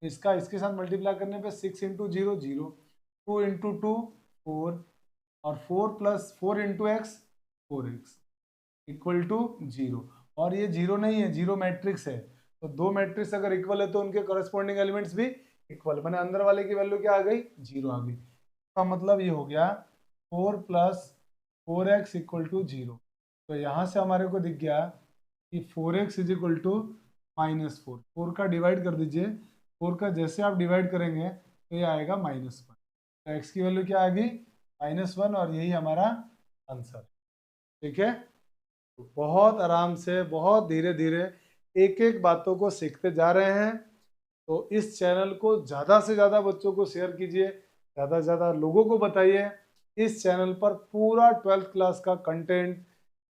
इसका इसके साथ मल्टीप्लाई करने पे 6 इंटू 0 0, 2 इंटू 2 4, और 4 plus 4 into x 4x equal to 0। और ये जीरो नहीं है, जीरो मैट्रिक्स है, तो दो मैट्रिक्स अगर इक्वल है तो उनके करस्पॉन्डिंग एलिमेंट्स भी इक्वल, मैंने अंदर वाले की वैल्यू क्या आ गई, जीरो आ गई। इसका मतलब ये हो गया 4 प्लस 4x इक्वल टू 0। तो यहाँ से हमारे को दिख गया कि 4x इज इक्वल टू -4, 4 का डिवाइड कर दीजिए, 4 का जैसे आप डिवाइड करेंगे तो ये आएगा -1, तो x की वैल्यू क्या आ गई -1, और यही हमारा आंसर। ठीक है, तो बहुत आराम से बहुत धीरे धीरे एक एक बातों को सीखते जा रहे हैं। तो इस चैनल को ज़्यादा से ज़्यादा बच्चों को शेयर कीजिए, ज़्यादा से ज़्यादा लोगों को बताइए। इस चैनल पर पूरा 12th क्लास का कंटेंट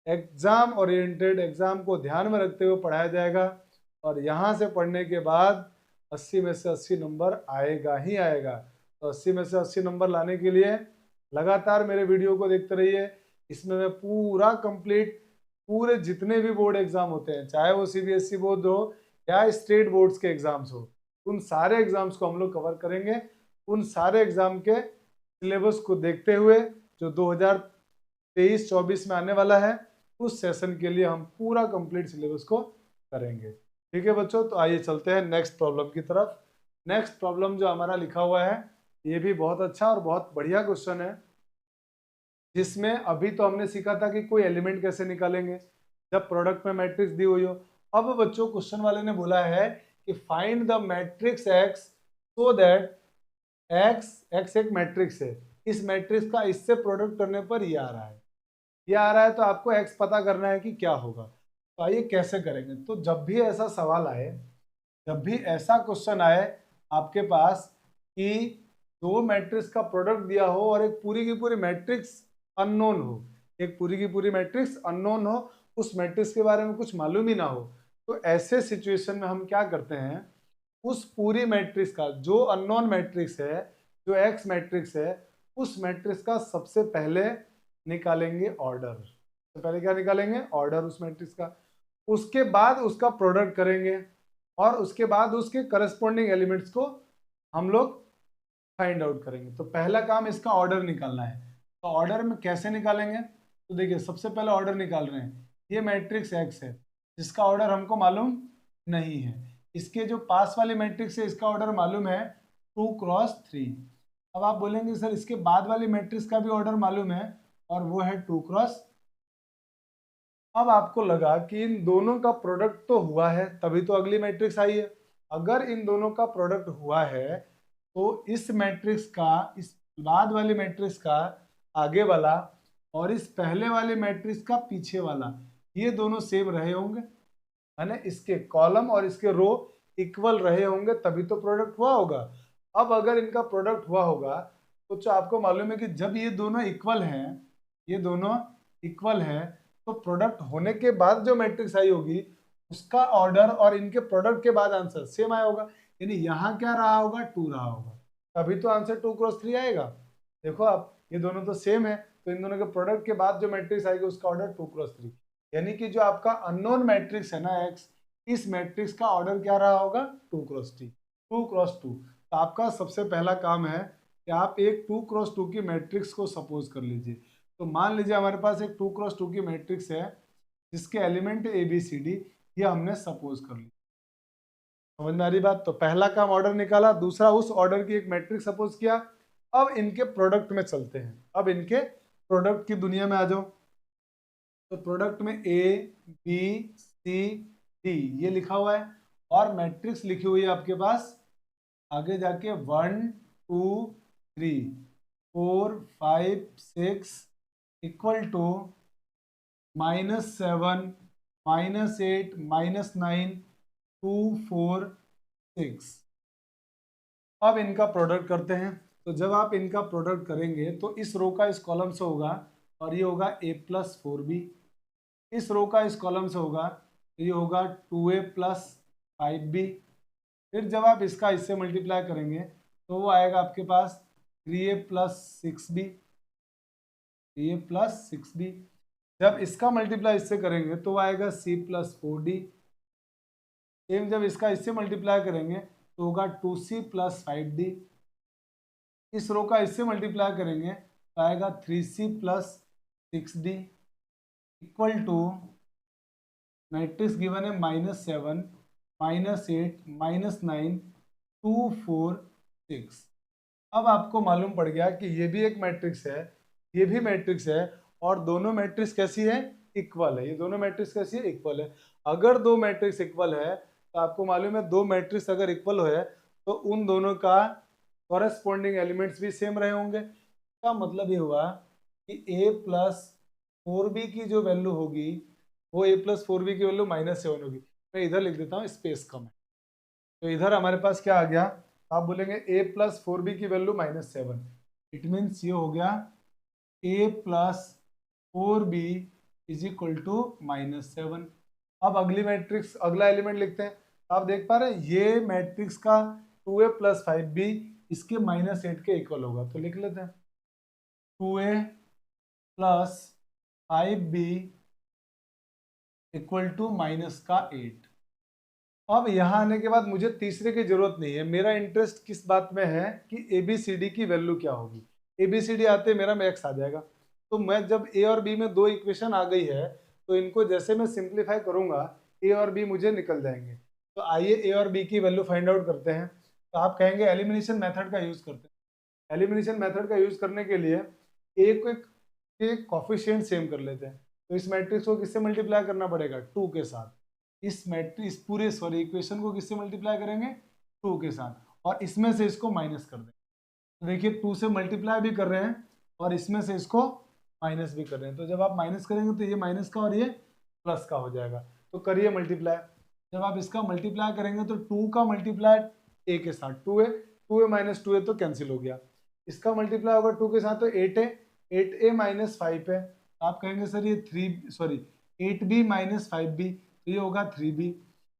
एग्ज़ाम ओरिएंटेड, एग्ज़ाम को ध्यान में रखते हुए पढ़ाया जाएगा, और यहाँ से पढ़ने के बाद 80 में से 80 नंबर आएगा ही आएगा। तो 80 में से 80 नंबर लाने के लिए लगातार मेरे वीडियो को देखते रहिए। इसमें मैं पूरा कंप्लीट, पूरे जितने भी बोर्ड एग्जाम होते हैं, चाहे वो सीबीएसई बोर्ड हो या स्टेट बोर्ड्स के एग्जाम्स हो, उन सारे एग्जाम्स को हम लोग कवर करेंगे। उन सारे एग्जाम के सिलेबस को देखते हुए जो 2023-24 में आने वाला है, उस सेशन के लिए हम पूरा कंप्लीट सिलेबस को करेंगे। ठीक है बच्चों, तो आइए चलते हैं नेक्स्ट प्रॉब्लम की तरफ। नेक्स्ट प्रॉब्लम जो हमारा लिखा हुआ है ये भी बहुत अच्छा और बहुत बढ़िया क्वेश्चन है, जिसमें अभी तो हमने सीखा था कि कोई एलिमेंट कैसे निकालेंगे जब प्रोडक्ट में मैट्रिक्स दी हुई हो। अब बच्चों क्वेश्चन वाले ने बोला है कि find the matrix x so that x एक मैट्रिक्स है, इस मैट्रिक्स का इससे प्रोडक्ट करने पर ये आ रहा है, ये आ रहा है, तो आपको एक्स पता करना है कि क्या होगा। तो आइए कैसे करेंगे। तो जब भी ऐसा सवाल आए, जब भी ऐसा क्वेश्चन आए आपके पास कि दो मैट्रिक्स का प्रोडक्ट दिया हो और एक पूरी की पूरी मैट्रिक्स अननोन हो, एक पूरी की पूरी मैट्रिक्स अननोन हो, उस मैट्रिक्स के बारे में कुछ मालूम ही ना हो, तो ऐसे सिचुएशन में हम क्या करते हैं, उस पूरी मैट्रिक्स का जो अननोन मैट्रिक्स है, जो एक्स मैट्रिक्स है, उस मैट्रिक्स का सबसे पहले निकालेंगे ऑर्डर। तो पहले क्या निकालेंगे, ऑर्डर उस मैट्रिक्स का, उसके बाद उसका प्रोडक्ट करेंगे, और उसके बाद उसके करस्पॉन्डिंग एलिमेंट्स को हम लोग फाइंड आउट करेंगे। तो पहला काम इसका ऑर्डर निकालना है। तो ऑर्डर में कैसे निकालेंगे, तो देखिए सबसे पहले ऑर्डर निकाल रहे हैं, ये मैट्रिक्स एक्स है जिसका ऑर्डर हमको मालूम नहीं है, इसके जो पास वाली मैट्रिक्स है इसका ऑर्डर मालूम है 2 क्रॉस 3, अब आप बोलेंगे सर इसके बाद वाली मैट्रिक्स का भी ऑर्डर मालूम है और वो है 2x। अब आपको लगा कि इन दोनों का प्रोडक्ट तो हुआ है तभी तो अगली मैट्रिक्स आई है। अगर इन दोनों का प्रोडक्ट हुआ है तो इस मैट्रिक्स का, इस बाद वाली मैट्रिक्स का आगे वाला और इस पहले वाले मैट्रिक्स का पीछे वाला, ये दोनों सेम रहे होंगे, है ना। इसके कॉलम और इसके रो इक्वल रहे होंगे तभी तो प्रोडक्ट हुआ होगा। अब अगर इनका प्रोडक्ट हुआ होगा तो जो आपको मालूम है कि जब ये दोनों इक्वल हैं, ये दोनों इक्वल हैं, तो प्रोडक्ट होने के बाद जो मैट्रिक्स आई होगी उसका ऑर्डर और इनके प्रोडक्ट के बाद आंसर सेम आया होगा। यानी यहाँ क्या रहा होगा, 2 रहा होगा, तभी तो आंसर 2x3 आएगा। देखो आप, ये दोनों तो सेम है, तो इन दोनों के प्रोडक्ट के बाद जो मैट्रिक्स आएगी उसका ऑर्डर 2x3। यानी कि जो आपका अननोन मैट्रिक्स है ना x, इस मैट्रिक्स का ऑर्डर क्या रहा होगा, 2x2। तो आपका सबसे पहला काम है कि आप एक 2x2 की मैट्रिक्स को सपोज कर लीजिए। तो मान लीजिए हमारे पास एक 2x2 की मैट्रिक्स है जिसके element A B C D, ये हमने सपोज कर लिया। समझ में आ रही बात। तो पहला काम ऑर्डर निकाला, दूसरा उस ऑर्डर की एक मैट्रिक्स सपोज किया। अब इनके प्रोडक्ट में चलते हैं, अब इनके प्रोडक्ट की दुनिया में आ जाओ। तो प्रोडक्ट में ए बी सी डी ये लिखा हुआ है और मैट्रिक्स लिखी हुई है आपके पास आगे जाके 1 2 3 4 5 6 इक्वल टू -7 -8 -9 2 4 6। अब इनका प्रोडक्ट करते हैं। तो जब आप इनका प्रोडक्ट करेंगे तो इस रो का इस कॉलम से होगा और ये होगा a+4b। इस रो का इस कॉलम से होगा तो ये होगा 2a+5b। फिर जब आप इसका इससे मल्टीप्लाई करेंगे तो वो आएगा आपके पास 3a+6b, 3a+6b। जब इसका मल्टीप्लाई इससे करेंगे तो वो आएगा c+4d। सेम जब इसका इससे मल्टीप्लाई करेंगे तो होगा 2c+5d। इस रो का इससे मल्टीप्लाई करेंगे तो आएगा 3c+6d equal to matrix given है -7 -8 -9 2 4 6। अब आपको मालूम पड़ गया कि ये भी एक मैट्रिक्स है, ये भी मैट्रिक्स है और दोनों मैट्रिक्स कैसी है, इक्वल है। ये दोनों मैट्रिक्स कैसी है, इक्वल है। अगर दो मैट्रिक्स इक्वल है तो आपको मालूम है दो मैट्रिक्स अगर इक्वल है तो उन दोनों का कॉरेस्पॉन्डिंग एलिमेंट्स भी सेम रहे होंगे। इसका मतलब ये हुआ कि a+4b की जो वैल्यू होगी वो a+4b की वैल्यू -7 होगी। मैं इधर लिख देता हूँ, स्पेस कम है। तो इधर हमारे पास क्या आ गया, आप बोलेंगे a+4b की वैल्यू -7। इट मीन्स ये हो गया a+4b इज इक्वल टू -7। अब अगली मैट्रिक्स, अगला एलिमेंट लिखते हैं। आप देख पा रहे हैं ये मैट्रिक्स का 2a+5b इसके -8 के इक्वल होगा। तो लिख लेते हैं 2a+5b इक्वल टू -8। अब यहाँ आने के बाद मुझे तीसरे की जरूरत नहीं है, मेरा इंटरेस्ट किस बात में है कि ABCD की वैल्यू क्या होगी। ABCD आते मेरा x आ जाएगा। तो मैं जब A और B में दो इक्वेशन आ गई है तो इनको जैसे मैं सिंप्लीफाई करूंगा A और B मुझे निकल जाएंगे। तो आइए A और B की वैल्यू फाइंड आउट करते हैं। तो आप कहेंगे एलिमिनेशन मेथड का यूज करते हैं। एलिमिनेशन मेथड का यूज करने के लिए A को के कॉफिशिएंट सेम कर लेते हैं। तो इस मैट्रिक्स को किससे मल्टीप्लाई करना पड़ेगा, 2 के साथ। इस मैट्रिक्स पूरे इक्वेशन को किससे मल्टीप्लाई करेंगे, 2 के साथ, और इसमें से इसको माइनस कर देंगे। तो देखिए 2 से मल्टीप्लाई भी कर रहे हैं और इसमें से इसको माइनस भी कर रहे हैं। तो जब आप माइनस करेंगे तो ये माइनस का और ये प्लस का हो जाएगा। तो करिए मल्टीप्लाई। जब आप इसका मल्टीप्लाई करेंगे तो 2 का मल्टीप्लाई ए के साथ 2a, 2a - 2a तो कैंसिल हो गया। इसका मल्टीप्लाई होगा 2 के साथ तो 8a, 8a - 5 है। आप कहेंगे सर ये 8b - 5b, तो ये होगा 3b।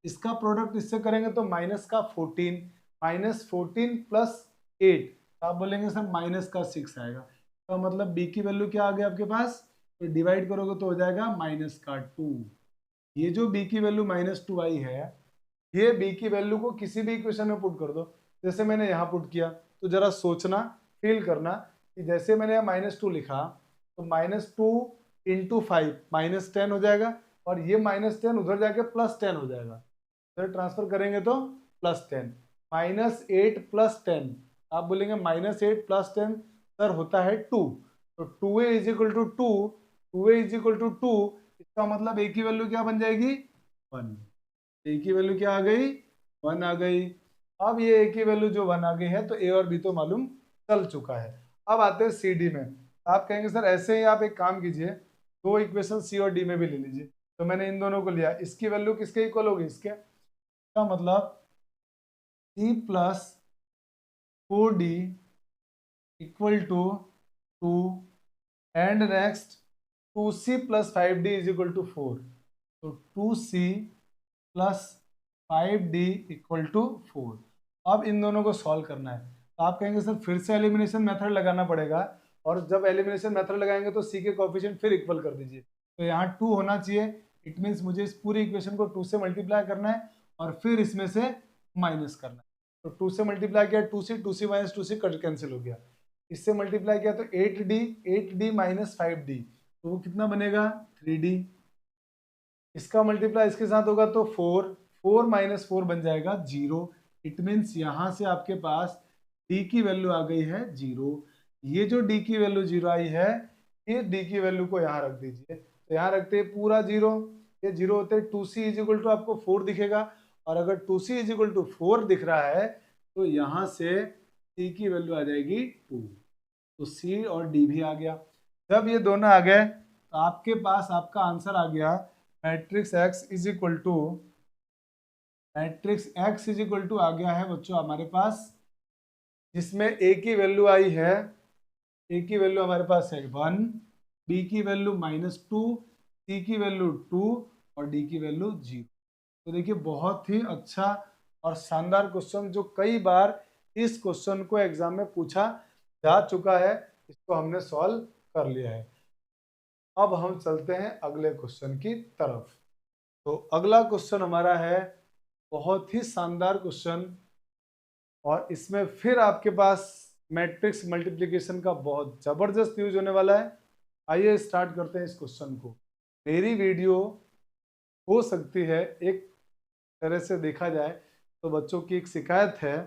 इसका प्रोडक्ट इससे करेंगे तो माइनस का 14 -14 + 8, तो आप बोलेंगे सर माइनस का 6 आएगा। तो मतलब b की वैल्यू क्या आ गई आपके पास, तो डिवाइड करोगे तो हो जाएगा -2। ये जो b की वैल्यू -2 आई है, ये b की वैल्यू को किसी भी इक्वेशन में पुट कर दो। जैसे मैंने यहाँ पुट किया, तो जरा सोचना, फील करना कि जैसे मैंने यहाँ -2 लिखा तो -2 × 5 -10 हो जाएगा और ये -10 उधर जाके +10 हो जाएगा। फिर ट्रांसफर करेंगे तो +10 -8 + 10 आप बोलेंगे -8 + 10 सर होता है 2, तो 2a is equal to 2, 2a is equal to 2, इसका मतलब a की वैल्यू क्या बन जाएगी 1, a की वैल्यू क्या आ गई 1 आ गई। अब ये a की वैल्यू जो 1 आ गई है तो a और b तो मालूम चल चुका है। अब आते हैं सी डी में। आप कहेंगे सर ऐसे ही आप एक काम कीजिए, दो इक्वेशन सी और डी में भी ले लीजिए। तो मैंने इन दोनों को लिया, इसकी वैल्यू किसके इक्वल होगी इसके, का मतलब C plus 4d equal to 2 and next 2c plus 5d is equal to 4, तो 2c plus 5d equal to 4। अब इन दोनों को सॉल्व करना है। तो आप कहेंगे सर फिर से एलिमिनेशन मेथड लगाना पड़ेगा, और जब एलिमिनेशन मेथड लगाएंगे तो c के कोएफिशिएंट फिर इक्वल कर दीजिए। तो यहाँ 2 होना चाहिए, इट मीन्स मुझे इस पूरी इक्वेशन को 2 से मल्टीप्लाई करना है और फिर इसमें से माइनस करना है। तो 2 से मल्टीप्लाई किया 2c minus 2c cut cancel हो गया, इससे मल्टीप्लाई किया तो 8d माइनस 5d, तो वो कितना बनेगा 3d। इसका मल्टीप्लाई इसके साथ होगा तो 4 माइनस 4 बन जाएगा 0। इट मीन्स यहाँ से आपके पास d की वैल्यू आ गई है 0। ये जो d की वैल्यू 0 आई है, ये d की वैल्यू को यहाँ रख दीजिए। तो यहाँ रखते हैं पूरा 0, ये 0 होते हैं 2c इज इक्वल टू आपको 4 दिखेगा, और अगर 2c इज इक्वल टू 4 दिख रहा है तो यहाँ से c की वैल्यू आ जाएगी 2, तो c और d भी आ गया। जब ये दोनों आ गए तो आपके पास आपका आंसर आ गया matrix x is equal to, matrix x is equal to आ गया है बच्चों हमारे पास, जिसमें a की वैल्यू आई है, a की वैल्यू हमारे पास है 1, b की वैल्यू -2, c की वैल्यू 2 और d की वैल्यू 0। तो देखिए बहुत ही अच्छा और शानदार क्वेश्चन, जो कई बार इस क्वेश्चन को एग्जाम में पूछा जा चुका है, इसको हमने सॉल्व कर लिया है। अब हम चलते हैं अगले क्वेश्चन की तरफ। तो अगला क्वेश्चन हमारा है बहुत ही शानदार क्वेश्चन, और इसमें फिर आपके पास मैट्रिक्स मल्टीप्लिकेशन का बहुत जबरदस्त यूज होने वाला है। आइए स्टार्ट करते हैं इस क्वेश्चन को। मेरी वीडियो हो सकती है एक तरह से देखा जाए तो बच्चों की एक शिकायत है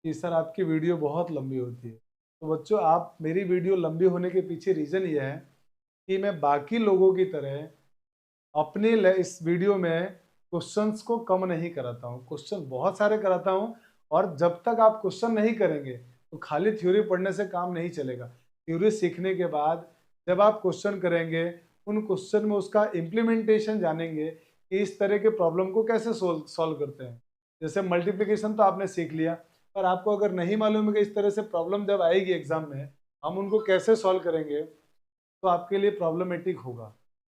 कि सर आपकी वीडियो बहुत लंबी होती है। तो बच्चों आप, मेरी वीडियो लंबी होने के पीछे रीज़न ये है कि मैं बाकी लोगों की तरह अपने इस वीडियो में क्वेश्चंस को कम नहीं कराता हूँ, क्वेश्चन बहुत सारे कराता हूँ। और जब तक आप क्वेश्चन नहीं करेंगे तो खाली थ्योरी पढ़ने से काम नहीं चलेगा। थ्योरी सीखने के बाद जब आप क्वेश्चन करेंगे, उन क्वेश्चन में उसका इम्प्लीमेंटेशन जानेंगे कि इस तरह के प्रॉब्लम को कैसे सॉल्व करते हैं। जैसे मल्टीप्लिकेशन तो आपने सीख लिया, पर आपको अगर नहीं मालूम है कि इस तरह से प्रॉब्लम जब आएगी एग्जाम में हम उनको कैसे सॉल्व करेंगे, तो आपके लिए प्रॉब्लमेटिक होगा।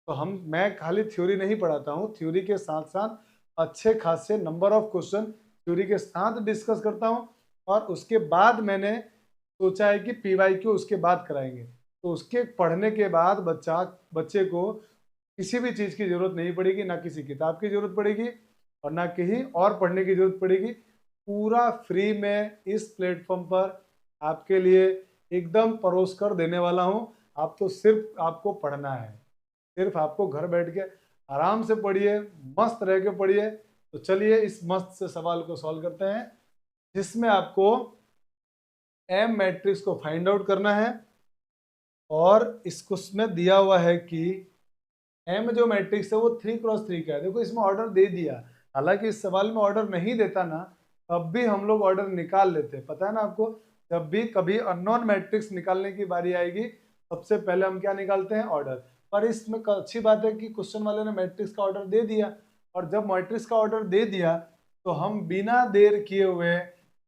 तो मैं खाली थ्योरी नहीं पढ़ाता हूँ, थ्योरी के साथ साथ अच्छे खासे नंबर ऑफ क्वेश्चन थ्योरी के साथ डिस्कस करता हूँ, और उसके बाद मैंने सोचा है कि PYQ उसके बाद कराएंगे। तो उसके पढ़ने के बाद बच्चे को किसी भी चीज़ की ज़रूरत नहीं पड़ेगी, ना किसी किताब की ज़रूरत पड़ेगी और ना कहीं और पढ़ने की ज़रूरत पड़ेगी। पूरा फ्री में इस प्लेटफॉर्म पर आपके लिए एकदम परोस कर देने वाला हूँ। आप तो सिर्फ आपको पढ़ना है, सिर्फ आपको घर बैठ के आराम से पढ़िए, मस्त रह के पढ़िए। तो चलिए इस मस्त से सवाल को सॉल्व करते हैं, जिसमें आपको M मैट्रिक्स को फाइंड आउट करना है। और इसको उसमें दिया हुआ है कि M जो मैट्रिक्स है वो 3x3 का है। देखो इसमें ऑर्डर दे दिया, हालांकि इस सवाल में ऑर्डर नहीं देता ना, तब भी हम लोग ऑर्डर निकाल लेते हैं। पता है ना आपको, जब भी कभी अननोन मैट्रिक्स निकालने की बारी आएगी सबसे पहले हम क्या निकालते हैं, ऑर्डर। पर इसमें अच्छी बात है कि क्वेश्चन वाले ने मैट्रिक्स का ऑर्डर दे दिया, और जब मैट्रिक्स का ऑर्डर दे दिया तो हम बिना देर किए हुए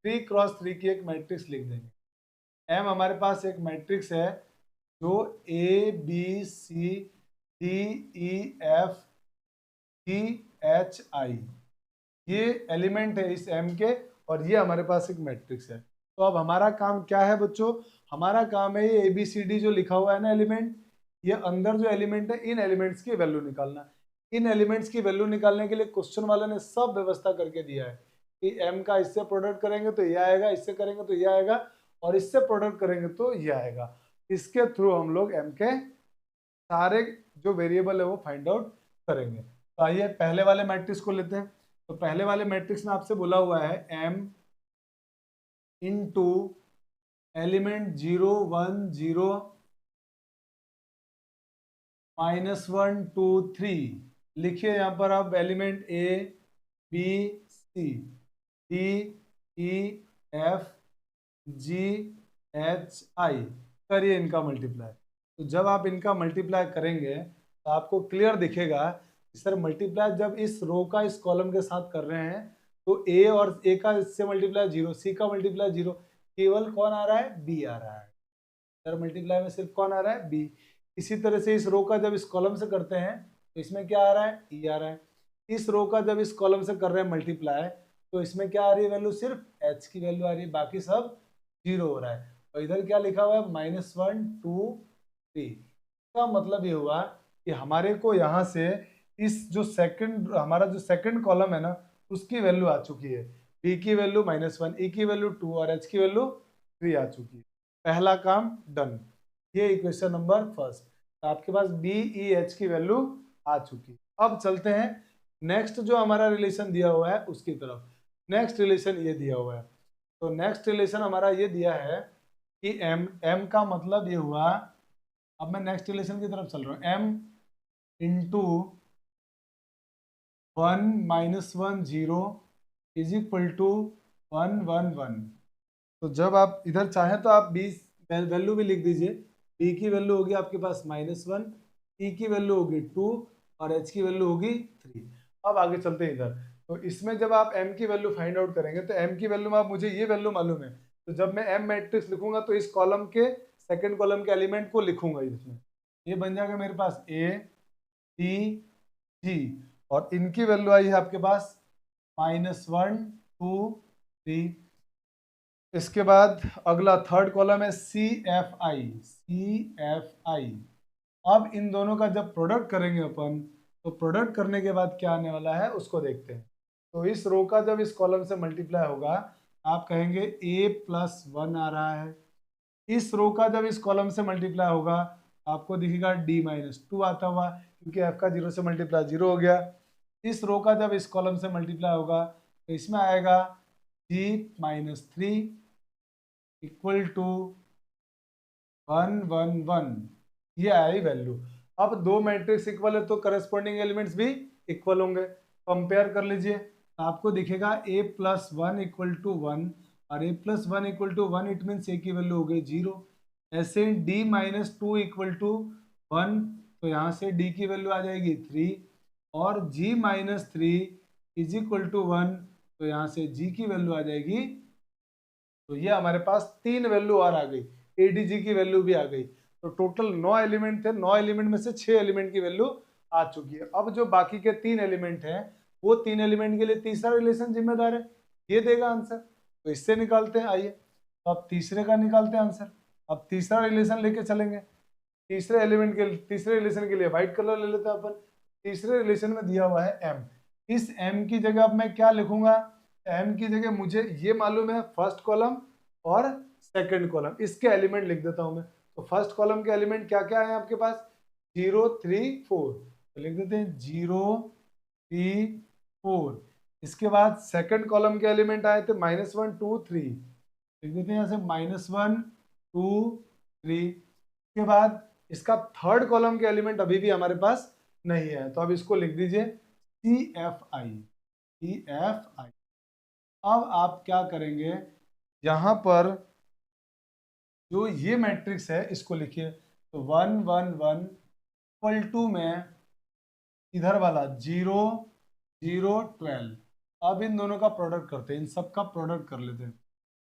3x3 की एक मैट्रिक्स लिख देंगे। M हमारे पास एक मैट्रिक्स है जो ABCDEFGHI, ये एलिमेंट है इस M के, और ये हमारे पास एक मैट्रिक्स है। तो अब हमारा काम क्या है बच्चों, हमारा काम है ये ABCD जो लिखा हुआ है ना एलिमेंट, ये अंदर जो एलिमेंट है इन एलिमेंट्स की वैल्यू निकालना। इन एलिमेंट्स की वैल्यू निकालने के लिए क्वेश्चन वाले ने सब व्यवस्था करके दिया है कि M का इससे प्रोडक्ट करेंगे तो ये आएगा, इससे करेंगे तो ये आएगा, और इससे प्रोडक्ट करेंगे तो ये आएगा। इसके थ्रू हम लोग M के सारे जो वेरिएबल है वो फाइंड आउट करेंगे। तो आइए पहले वाले मैट्रिक्स को लेते हैं। तो पहले वाले मैट्रिक्स में आपसे बोला हुआ है M इंटू एलिमेंट 0 1 0 -1 2 3 लिखिए यहाँ पर आप element A B C D E F G H I, करिए इनका मल्टीप्लाई। तो जब आप इनका मल्टीप्लाई करेंगे तो आपको क्लियर दिखेगा कि सर मल्टीप्लाई जब इस रो का इस कॉलम के साथ कर रहे हैं तो ए और ए का इससे मल्टीप्लाई 0, सी का मल्टीप्लाई 0, केवल कौन आ रहा है, बी आ रहा है। सर मल्टीप्लाई में सिर्फ कौन आ रहा है, बी। इसी तरह से इस रो का जब इस कॉलम से करते हैं तो इसमें क्या आ रहा है, ई आ रहा है। इस रो का जब इस कॉलम से कर रहे हैं मल्टीप्लाई तो इसमें क्या आ रही है वैल्यू, सिर्फ एच की वैल्यू आ रही है, बाकी सब 0 हो रहा है। तो इधर क्या लिखा हुआ है, -1 2 3। इसका मतलब ये हुआ कि हमारे को यहाँ से इस जो सेकंड हमारा जो सेकंड कॉलम है ना उसकी वैल्यू आ चुकी है, बी की वैल्यू -1, ई की वैल्यू 2 और एच की वैल्यू 3 आ चुकी है। पहला काम डन। ये इक्वेशन नंबर फर्स्ट। तो आपके पास बी ई एच की वैल्यू आ चुकी है। अब चलते हैं नेक्स्ट जो हमारा रिलेशन दिया हुआ है उसकी तरफ। नेक्स्ट रिलेशन ये दिया हुआ है, तो नेक्स्ट रिलेशन हमारा ये दिया है कि m का मतलब ये हुआ, अब मैं नेक्स्ट रिलेशन की तरफ चल रहा हूँ, m into 1 -1 0 is equal to 1 1 1। तो जब आप इधर चाहें तो आप बी वैल्यू भी लिख दीजिए। बी की वैल्यू होगी आपके पास -1, ई की वैल्यू होगी 2 और एच की वैल्यू होगी 3। अब आगे चलते हैं इधर। तो इसमें जब आप m की वैल्यू फाइंड आउट करेंगे तो m की वैल्यू में आप मुझे ये वैल्यू मालूम है, तो जब मैं m मैट्रिक्स लिखूंगा तो इस कॉलम के सेकंड कॉलम के एलिमेंट को लिखूंगा इसमें। ये बन जाएगा मेरे पास a b g और इनकी वैल्यू आई है आपके पास -1 2 3। इसके बाद अगला थर्ड कॉलम है सी एफ आई। अब इन दोनों का जब प्रोडक्ट करेंगे अपन तो प्रोडक्ट करने के बाद क्या आने वाला है उसको देखते हैं। तो इस रो का जब इस कॉलम से मल्टीप्लाई होगा आप कहेंगे a+1 आ रहा है। इस रो का जब इस कॉलम से मल्टीप्लाई होगा आपको दिखेगा d-2 आता हुआ, क्योंकि f का 0 से मल्टीप्लाई 0 हो गया। इस रो का जब इस कॉलम से मल्टीप्लाई होगा तो इसमें आएगा g-3 इक्वल टू 1 1 1। ये आई वैल्यू। अब दो मैट्रिक्स इक्वल है तो करस्पॉन्डिंग एलिमेंट्स भी इक्वल होंगे। कंपेयर कर लीजिए, आपको दिखेगा a+1 इक्वल टू 1 और a+1 equal to 1, it means a की वैल्यू हो गई 0। ऐसे d-2 इक्वल टू 1, तो यहाँ से d की वैल्यू आ जाएगी 3 और g-3 इज इक्वल टू 1, तो यहाँ से g की वैल्यू आ जाएगी। तो ये हमारे पास 3 वैल्यू और आ गई, एडीजी की वैल्यू भी आ गई। तो टोटल 9 एलिमेंट थे, 9 एलिमेंट में से 6 एलिमेंट की वैल्यू आ चुकी है। अब जो बाकी के 3 एलिमेंट हैं वो 3 एलिमेंट के लिए तीसरा रिलेशन जिम्मेदार है, ये देगा आंसर। तो इससे निकालते हैं, आइए तो अब तीसरे का निकालते हैं आंसर। अब तीसरा रिलेशन लेके चलेंगे। तीसरे एलिमेंट के तीसरे रिलेशन के लिए व्हाइट कलर ले लेते हैं अपन। तीसरे रिलेशन में दिया हुआ है m। इस m की जगह अब मैं क्या लिखूंगा, m की जगह मुझे ये मालूम है फर्स्ट कॉलम और सेकंड कॉलम, इसके एलिमेंट लिख देता हूं मैं। तो फर्स्ट कॉलम के एलिमेंट क्या क्या है आपके पास, 0 3 4, तो लिख देते हैं 0 3 4। इसके बाद सेकंड कॉलम के एलिमेंट आए थे -1 2 3, लिख देते हैं यहाँ से -1 2 3। इसके बाद इसका थर्ड कॉलम के एलिमेंट अभी भी हमारे पास नहीं है, तो अब इसको लिख दीजिए CFI। अब आप क्या करेंगे, यहां पर जो ये मैट्रिक्स है इसको लिखिए। तो 1 1 1 इक्वल टू में इधर वाला 0 0 12। अब इन दोनों का प्रोडक्ट करते हैं, इन सब का प्रोडक्ट कर लेते हैं।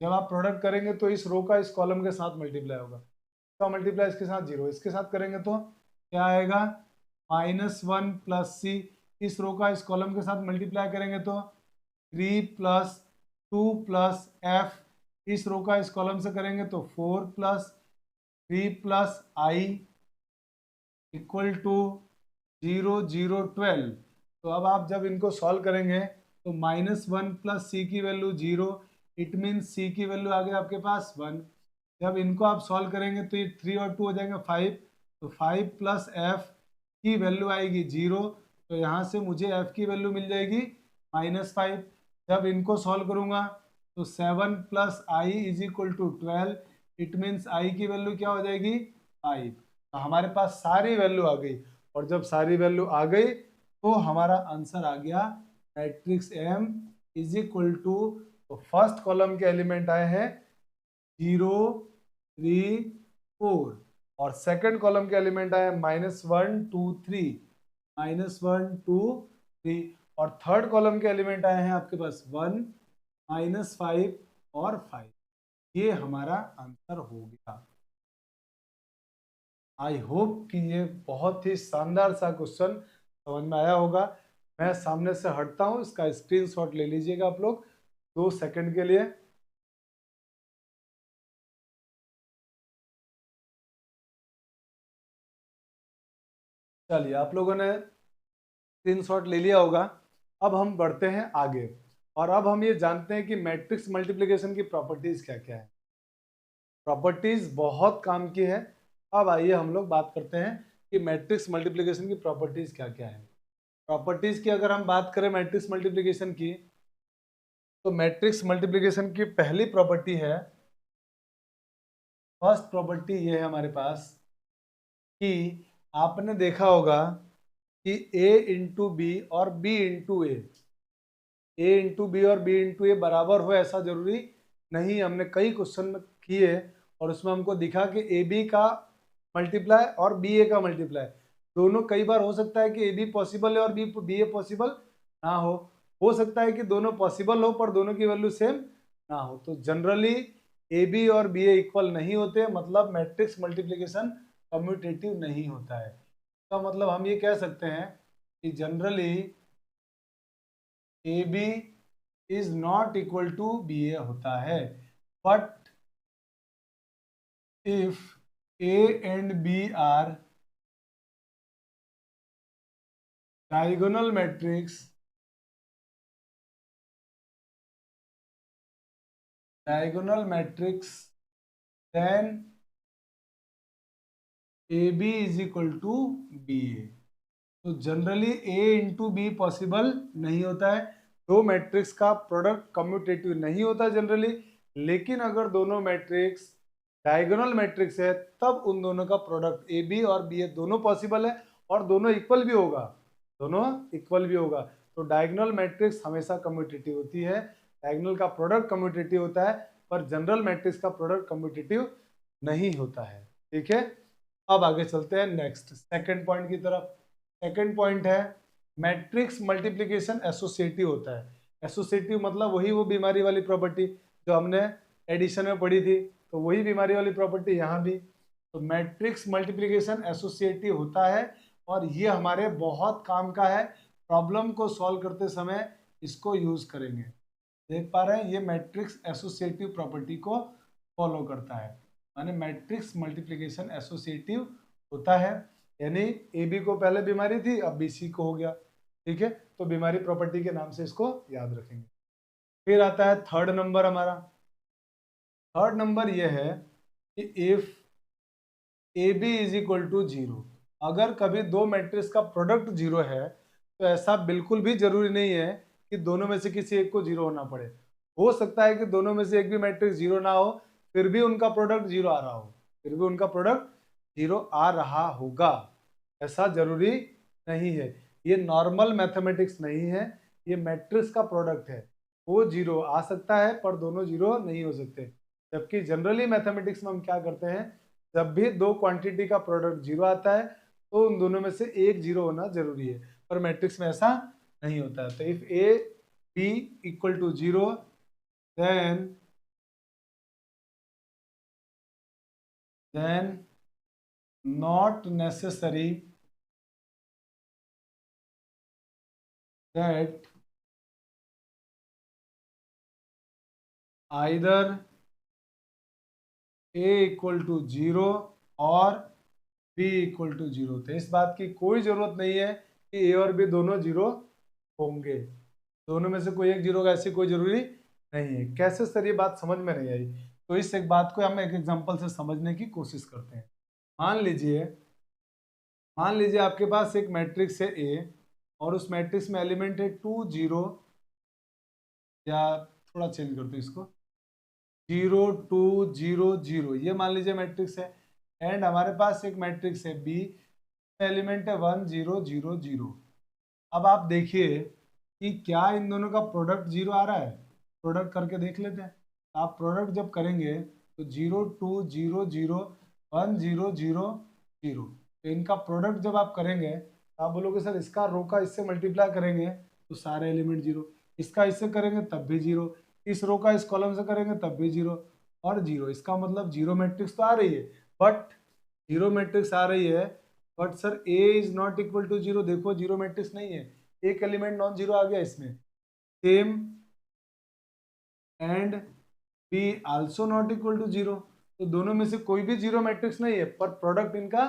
जब आप प्रोडक्ट करेंगे तो इस रो का इस कॉलम के साथ मल्टीप्लाई होगा, इसका मल्टीप्लाई इसके साथ 0, इसके साथ करेंगे तो क्या आएगा -1 + c। इस रो का इस कॉलम के साथ मल्टीप्लाई करेंगे तो 3 + 2 + f। इस रो का इस कॉलम से करेंगे तो 4 + 3 + i इक्वल टू 0 0 12। तो अब आप जब इनको सॉल्व करेंगे तो -1 + c की वैल्यू 0, इट मीन्स c की वैल्यू आ गई आपके पास 1। जब इनको आप सॉल्व करेंगे तो ये 3 और 2 हो जाएंगे 5, तो 5 + f की वैल्यू आएगी 0, तो यहाँ से मुझे f की वैल्यू मिल जाएगी -5। जब इनको सॉल्व करूंगा तो 7 + i is equal to 12, it means I की वैल्यू क्या हो जाएगी 5। तो हमारे पास सारी वैल्यू आ गई, और जब सारी वैल्यू आ गई तो हमारा आंसर आ गया matrix M is equal to, तो फर्स्ट कॉलम के एलिमेंट आए हैं 0 3 4, और सेकंड कॉलम के एलिमेंट आए -1 2 3, -1 2 3, और थर्ड कॉलम के एलिमेंट आए हैं आपके पास 1 -5 और 5। ये हमारा आंसर हो गया। आई होप कि ये बहुत ही शानदार सा क्वेश्चन समझ में आया होगा। मैं सामने से हटता हूं, इसका स्क्रीनशॉट ले लीजिएगा आप लोग 2 सेकंड के लिए। चलिए, आप लोगों ने स्क्रीनशॉट ले लिया होगा। अब हम बढ़ते हैं आगे, और अब हम ये जानते हैं कि मैट्रिक्स मल्टीप्लिकेशन की प्रॉपर्टीज क्या क्या है। प्रॉपर्टीज बहुत काम की है। अब आइए हम लोग बात करते हैं कि मैट्रिक्स मल्टीप्लिकेशन की प्रॉपर्टीज क्या क्या है। प्रॉपर्टीज की अगर हम बात करें मैट्रिक्स मल्टीप्लिकेशन की, तो मैट्रिक्स मल्टीप्लिकेशन की पहली प्रॉपर्टी है, फर्स्ट प्रॉपर्टी ये है हमारे पास कि आपने देखा होगा कि a इंटू बी और b इंटू ए इंटू बी और बी इंटू ए बराबर हो ऐसा जरूरी नहीं। हमने कई क्वेश्चन में किए और उसमें हमको दिखा कि ए बी का मल्टीप्लाई और बी ए का मल्टीप्लाई दोनों, कई बार हो सकता है कि ए बी पॉसिबल है और बी ए पॉसिबल ना हो सकता है कि दोनों पॉसिबल हो पर दोनों की वैल्यू सेम ना हो। तो जनरली ए बी और बी ए इक्वल नहीं होते, मतलब मैट्रिक्स मल्टीप्लिकेशन कम्यूटेटिव नहीं होता है। तो मतलब हम ये कह सकते हैं कि generally A B is not equal to B A होता है, but if A and B are diagonal matrix, then A B is equal to B A. तो generally A into B possible नहीं होता है, दो मैट्रिक्स का प्रोडक्ट कम्यूटेटिव नहीं होता जनरली। लेकिन अगर दोनों मैट्रिक्स डायगोनल मैट्रिक्स है तब उन दोनों का प्रोडक्ट ए बी और बी ए दोनों पॉसिबल है, और दोनों इक्वल भी होगा, दोनों इक्वल भी होगा। तो डायगोनल मैट्रिक्स हमेशा कम्यूटेटिव होती है, डायगोनल का प्रोडक्ट कम्यूटेटिव होता है, पर जनरल मैट्रिक्स का प्रोडक्ट कम्यूटेटिव नहीं होता है। ठीक है, अब आगे चलते हैं नेक्स्ट सेकंड पॉइंट की तरफ। सेकंड पॉइंट है मैट्रिक्स मल्टीप्लिकेशन एसोसिएटिव होता है। एसोसिएटिव मतलब वही वो बीमारी वाली प्रॉपर्टी जो हमने एडिशन में पढ़ी थी, तो वही बीमारी वाली प्रॉपर्टी यहाँ भी। तो मैट्रिक्स मल्टीप्लिकेशन एसोसिएटिव होता है, और ये हमारे बहुत काम का है, प्रॉब्लम को सॉल्व करते समय इसको यूज करेंगे। देख पा रहे हैं, ये मैट्रिक्स एसोसिएटिव प्रॉपर्टी को फॉलो करता है, माने मैट्रिक्स मल्टीप्लिकेशन एसोसिएटिव होता है। यानी ए बी को पहले बीमारी थी, अब बी सी को हो गया। ठीक है, तो बीमारी प्रॉपर्टी के नाम से इसको याद रखेंगे। फिर आता है थर्ड नंबर हमारा। थर्ड नंबर यह है कि if A B is equal to zero, अगर कभी दो मैट्रिक्स का प्रोडक्ट जीरो है तो ऐसा बिल्कुल भी जरूरी नहीं है कि दोनों में से किसी एक को जीरो होना पड़े। हो सकता है कि दोनों में से एक भी मैट्रिक्स जीरो ना हो, फिर भी उनका प्रोडक्ट जीरो आ रहा हो, फिर भी उनका प्रोडक्ट जीरो आ रहा होगा, ऐसा जरूरी नहीं है। ये नॉर्मल मैथमेटिक्स नहीं है, ये मैट्रिक्स का प्रोडक्ट है। वो जीरो आ सकता है पर दोनों जीरो नहीं हो सकते। जबकि जनरली मैथमेटिक्स में हम क्या करते हैं, जब भी दो क्वांटिटी का प्रोडक्ट जीरो आता है तो उन दोनों में से एक जीरो होना जरूरी है, पर मैट्रिक्स में ऐसा नहीं होता है। तो if A B equal to zero, then not necessary that either a equal to zero और b इक्वल टू जीरो। तो इस बात की कोई जरूरत नहीं है कि a और b दोनों जीरो होंगे, दोनों में से कोई एक जीरो का ऐसी कोई जरूरी नहीं है। कैसे सर, ये बात समझ में नहीं आई? तो इस एक बात को हम एक एग्जांपल से समझने की कोशिश करते हैं। मान लीजिए आपके पास एक मैट्रिक्स है ए, और उस मैट्रिक्स में एलिमेंट है 2 0, या थोड़ा चेंज करते हैं इसको, 0 2 0 0, ये मान लीजिए मैट्रिक्स है। एंड हमारे पास एक मैट्रिक्स है बी, एलिमेंट है 1 0 0 0। अब आप देखिए कि क्या इन दोनों का प्रोडक्ट 0 आ रहा है। प्रोडक्ट करके देख लेते हैं। आप प्रोडक्ट जब करेंगे तो 0 2 0 0 1 0 0 0, तो इनका प्रोडक्ट जब आप करेंगे तो आप बोलोगे सर इसका रो का इससे मल्टीप्लाई करेंगे तो सारे एलिमेंट 0, इसका इससे करेंगे तब भी 0, इस रो का इस कॉलम से करेंगे तब भी 0 और 0। इसका मतलब 0 मैट्रिक्स तो आ रही है, बट 0 मैट्रिक्स आ रही है, but sir A is not equal to 0। देखो 0 मैट्रिक्स नहीं है, एक एलिमेंट नॉन जीरो आ गया इसमें। Same and B also not equal to 0, तो दोनों में से कोई भी 0 मैट्रिक्स नहीं है, पर प्रोडक्ट इनका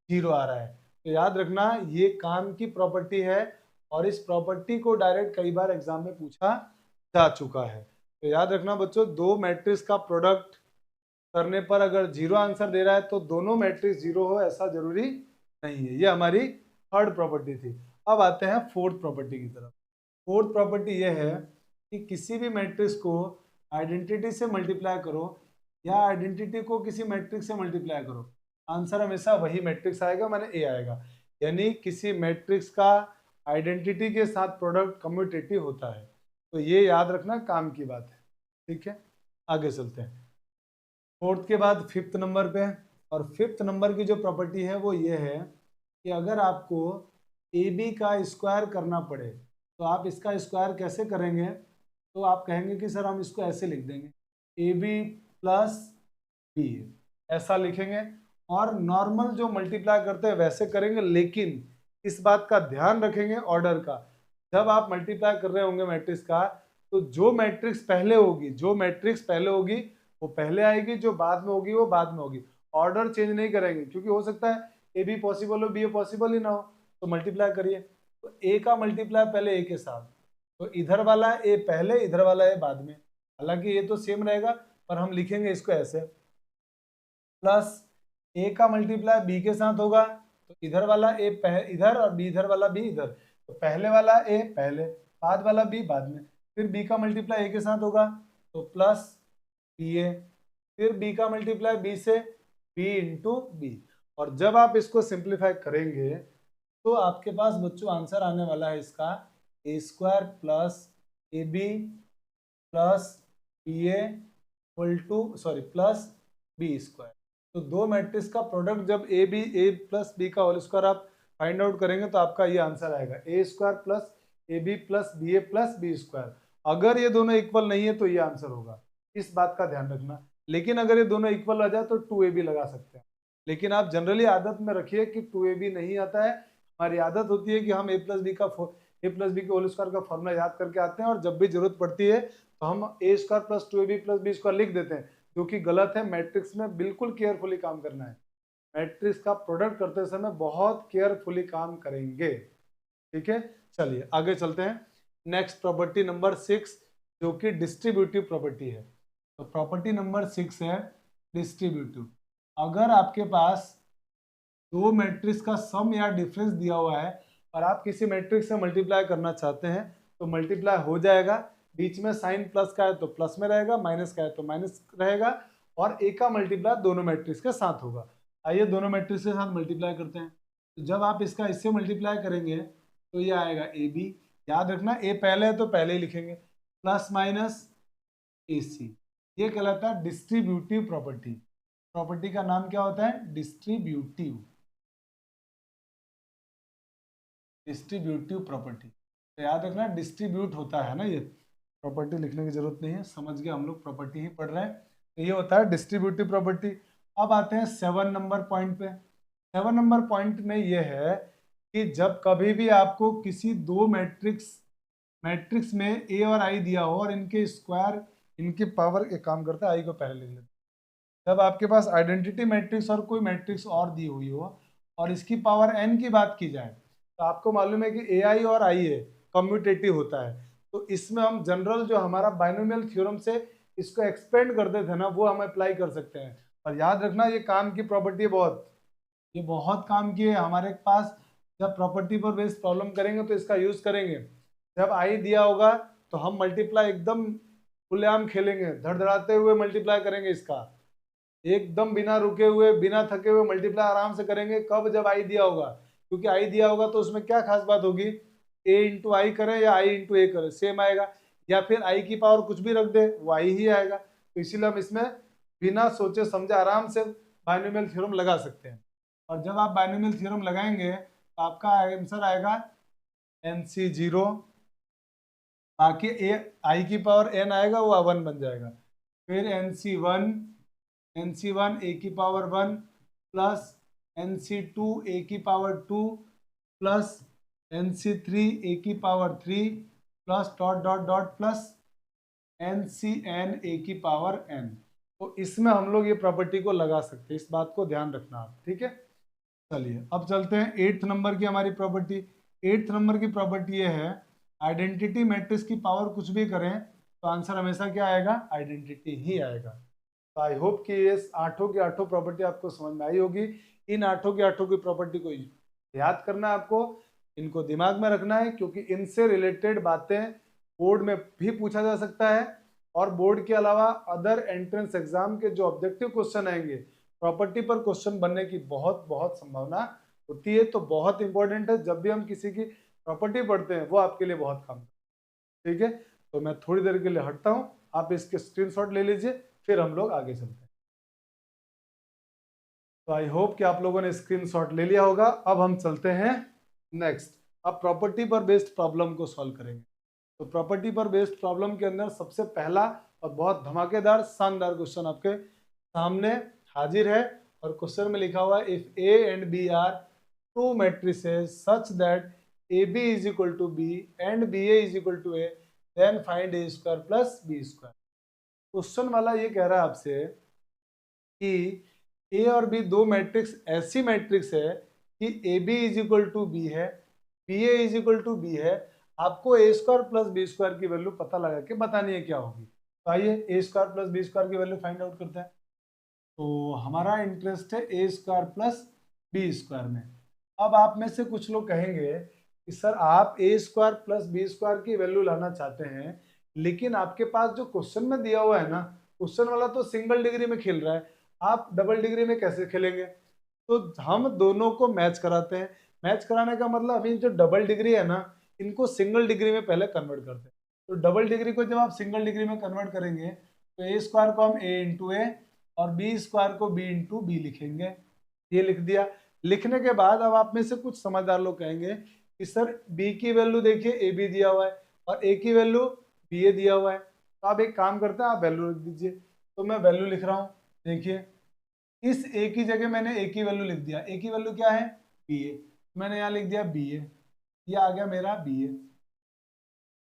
0 आ रहा है। तो याद रखना ये काम की प्रॉपर्टी है, और इस प्रॉपर्टी को डायरेक्ट कई बार एग्जाम में पूछा जा चुका है। तो याद रखना बच्चों, दो मैट्रिक्स का प्रोडक्ट करने पर अगर 0 आंसर दे रहा है तो दोनों मैट्रिक्स 0 हो ऐसा जरूरी नहीं है। ये हमारी थर्ड प्रॉपर्टी थी। अब आते हैं फोर्थ प्रॉपर्टी की तरफ। फोर्थ प्रॉपर्टी यह है कि किसी भी मैट्रिक्स को आइडेंटिटी से मल्टीप्लाई करो या आइडेंटिटी को किसी मैट्रिक्स से मल्टीप्लाई करो, आंसर हमेशा वही मैट्रिक्स आएगा, माने ए आएगा। यानी किसी मैट्रिक्स का आइडेंटिटी के साथ प्रोडक्ट कम्यूटेटिव होता है। तो ये याद रखना काम की बात है। ठीक है, आगे चलते हैं। फोर्थ के बाद फिफ्थ नंबर पे, और फिफ्थ नंबर की जो प्रॉपर्टी है वो ये है कि अगर आपको ए बी का स्क्वायर करना पड़े तो आप इसका स्क्वायर कैसे करेंगे। तो आप कहेंगे कि सर हम इसको ऐसे लिख देंगे, ए बी प्लस बी, ऐसा लिखेंगे। और नॉर्मल जो मल्टीप्लाई करते हैं वैसे करेंगे, लेकिन इस बात का ध्यान रखेंगे ऑर्डर का। जब आप मल्टीप्लाई कर रहे होंगे मैट्रिक्स का, तो जो मैट्रिक्स पहले होगी वो पहले आएगी, जो बाद में होगी वो बाद में होगी। ऑर्डर चेंज नहीं करेंगे, क्योंकि हो सकता है ए बी पॉसिबल हो, बी ए पॉसिबल ही ना हो। तो मल्टीप्लाई करिए, तो ए का मल्टीप्लाई पहले ए के साथ, तो इधर वाला ए पहले, इधर वाला ए बाद में। हालांकि ये तो सेम रहेगा, पर हम लिखेंगे इसको ऐसे, प्लस ए का मल्टीप्लाई बी के साथ होगा, तो इधर वाला ए इधर और बी इधर वाला बी इधर, तो पहले वाला ए पहले, बाद वाला बी बाद में। फिर बी का मल्टीप्लाई ए के साथ होगा तो प्लस बी ए, फिर बी का मल्टीप्लाई बी से बी इंटू बी। और जब आप इसको सिंप्लीफाई करेंगे तो आपके पास बच्चों आंसर आने वाला है इसका A square plus A B plus B A equal to plus B square. तो दो मैट्रिक्स का प्रोडक्ट जब ए प्लस बी का होल स्क्वायर आप फाइंड आउट करेंगे तो आपका ये आंसर आएगा A square plus A B plus B square. अगर ये दोनों इक्वल नहीं है तो ये आंसर होगा, इस बात का ध्यान रखना। लेकिन अगर ये दोनों इक्वल आ जाए तो 2ab लगा सकते हैं, लेकिन आप जनरली आदत में रखिए कि 2ab नहीं आता है। हमारी आदत होती है कि हम ए प्लस बी के होल स्क्वायर का फॉर्मूला याद करके आते हैं, और जब भी जरूरत पड़ती है तो हम A square plus 2ab plus B square लिख देते हैं, जो कि गलत है। मैट्रिक्स में बिल्कुल केयरफुली काम करना है, मैट्रिक्स का प्रोडक्ट करते समय बहुत केयरफुली काम करेंगे। ठीक है, चलिए आगे चलते हैं। नेक्स्ट प्रॉपर्टी नंबर 6, जो कि डिस्ट्रीब्यूटिव प्रॉपर्टी है। तो प्रॉपर्टी नंबर 6 है डिस्ट्रीब्यूटिव। अगर आपके पास दो मैट्रिक्स का सम या डिफरेंस दिया हुआ है और आप किसी मैट्रिक्स से मल्टीप्लाई करना चाहते हैं तो मल्टीप्लाई हो जाएगा। बीच में साइन प्लस का है तो प्लस में रहेगा, माइनस का है तो माइनस रहेगा, और ए का मल्टीप्लाई दोनों मैट्रिक्स के साथ होगा। आइए दोनों मैट्रिक्स के साथ मल्टीप्लाई करते हैं। तो जब आप इसका इससे मल्टीप्लाई करेंगे तो ये आएगा ए बी, याद रखना ए पहले है तो पहले ही लिखेंगे, प्लस माइनस ए सी। ये कहलाता है डिस्ट्रीब्यूटिव प्रॉपर्टी। प्रॉपर्टी का नाम क्या होता है? Distributive property. तो याद रखना डिस्ट्रीब्यूट होता है ना, ये प्रॉपर्टी लिखने की जरूरत नहीं है, समझ गए, हम लोग प्रॉपर्टी ही पढ़ रहे हैं। तो ये होता है डिस्ट्रीब्यूटिव प्रॉपर्टी। अब आते हैं 7 नंबर पॉइंट पे। 7 नंबर पॉइंट में ये है कि जब कभी भी आपको किसी दो मैट्रिक्स में ए और आई दिया हो और इनके स्क्वायर, इनकी पावर, एक काम करता है आई को पहले लिख लेते। जब आपके पास आइडेंटिटी मैट्रिक्स और कोई मैट्रिक्स और दी हुई हो और इसकी पावर n की बात की जाए, तो आपको मालूम है कि ए आई और आई ए कम्यूटेटिव होता है। तो इसमें हम जनरल जो हमारा बाइनोमियल थ्योरम से इसको एक्सपेंड करते थे ना, वो हम अप्लाई कर सकते हैं। और याद रखना ये काम की प्रॉपर्टी है, ये बहुत काम की है हमारे पास। जब प्रॉपर्टी पर बेस्ड प्रॉब्लम करेंगे तो इसका यूज करेंगे। जब आई दिया होगा तो हम मल्टीप्लाई एकदम खुलेआम खेलेंगे, धड़धड़ाते हुए मल्टीप्लाई करेंगे इसका, एकदम बिना रुके हुए बिना थके हुए मल्टीप्लाई आराम से करेंगे। कब? जब आई दिया होगा, क्योंकि आई दिया होगा तो उसमें क्या खास बात होगी, ए इंटू आई करें या आई इंटू ए करें सेम आएगा, या फिर आई की पावर कुछ भी रख दे वो आई ही आएगा। तो इसीलिए हम इसमें बिना सोचे समझे आराम से बाइनोमियल थ्योरम लगा सकते हैं। और जब आप बाइनोमियल थ्योरम लगाएंगे तो आपका आंसर आएगा NC0, बाकी ए आई की पावर n आएगा वो 1 बन जाएगा, फिर NC1 ए की पावर 1 प्लस NC2 ए की पावर 2 प्लस NC3 ए की power 3 plus dot dot dot plus NCN ए की पावर n। तो इसमें हम लोग ये प्रॉपर्टी को लगा सकते हैं, इस बात को ध्यान रखना आप, ठीक है। चलिए अब चलते हैं 8th नंबर की हमारी प्रॉपर्टी। 8th नंबर की प्रॉपर्टी ये है, आइडेंटिटी मैट्रिक्स की पावर कुछ भी करें तो आंसर हमेशा क्या आएगा, आइडेंटिटी ही आएगा। तो आई होप कि ये 8 की 8 प्रॉपर्टी आपको समझ में आई होगी। इन 8 की 8 की प्रॉपर्टी को याद करना है आपको, इनको दिमाग में रखना है, क्योंकि इनसे रिलेटेड बातें बोर्ड में भी पूछा जा सकता है, और बोर्ड के अलावा अदर एंट्रेंस एग्जाम के जो ऑब्जेक्टिव क्वेश्चन आएंगे प्रॉपर्टी पर क्वेश्चन बनने की बहुत बहुत संभावना होती है। तो बहुत इंपॉर्टेंट है, जब भी हम किसी की प्रॉपर्टी पढ़ते हैं वो आपके लिए बहुत काम, ठीक है। तो मैं थोड़ी देर के लिए हटता हूं, आप इसके स्क्रीनशॉट ले लीजिए, फिर हम लोग आगे चलते हैं। तो आई होप कि आप लोगों ने स्क्रीनशॉट ले लिया होगा। अब हम चलते हैं नेक्स्ट, अब प्रॉपर्टी पर बेस्ड प्रॉब्लम को सॉल्व करेंगे। तो प्रॉपर्टी पर बेस्ड प्रॉब्लम के अंदर सबसे पहला और बहुत धमाकेदार शानदार क्वेश्चन आपके सामने हाजिर है, और क्वेश्चन में लिखा हुआ है if A and B are two matrices such that A B is equal to B and B A is equal to A then find A square plus B square. Question वाला ये कह रहा है आपसे कि ए और बी दो मैट्रिक्स ऐसी मैट्रिक्स है कि A B is equal to B है, B A is equal to B है, आपको A square plus B square की वैल्यू पता लगा के बतानी है क्या होगी। तो आइए A square plus B square की वैल्यू फाइंड आउट करते हैं। तो हमारा इंटरेस्ट है A square plus B square में। अब आप में से कुछ लोग कहेंगे कि सर आप ए स्क्वायर प्लस बी स्क्वायर की वैल्यू लाना चाहते हैं, लेकिन आपके पास जो क्वेश्चन में दिया हुआ है ना, क्वेश्चन वाला तो सिंगल डिग्री में खेल रहा है, आप डबल डिग्री में कैसे खेलेंगे। तो हम दोनों को मैच कराते हैं। मैच कराने का मतलब अभी जो डबल डिग्री है ना, इनको सिंगल डिग्री में पहले कन्वर्ट करते हैं। तो डबल डिग्री को जब आप सिंगल डिग्री में कन्वर्ट करेंगे तो ए स्क्वायर को हम ए इंटू ए और बी स्क्वायर को बी इंटू बी लिखेंगे। ये लिख दिया। लिखने के बाद अब आप में से कुछ समझदार लोग कहेंगे कि सर बी की वैल्यू देखिए ए बी दिया हुआ है और ए की वैल्यू बी ए दिया हुआ है, तो आप एक काम करते हैं, आप वैल्यू लिख दीजिए। तो मैं वैल्यू लिख रहा हूँ, देखिए इस ए की जगह मैंने ए की वैल्यू लिख दिया। ए की वैल्यू क्या है, बी ए, मैंने यहाँ लिख दिया बी ए, ये आ गया मेरा बी ए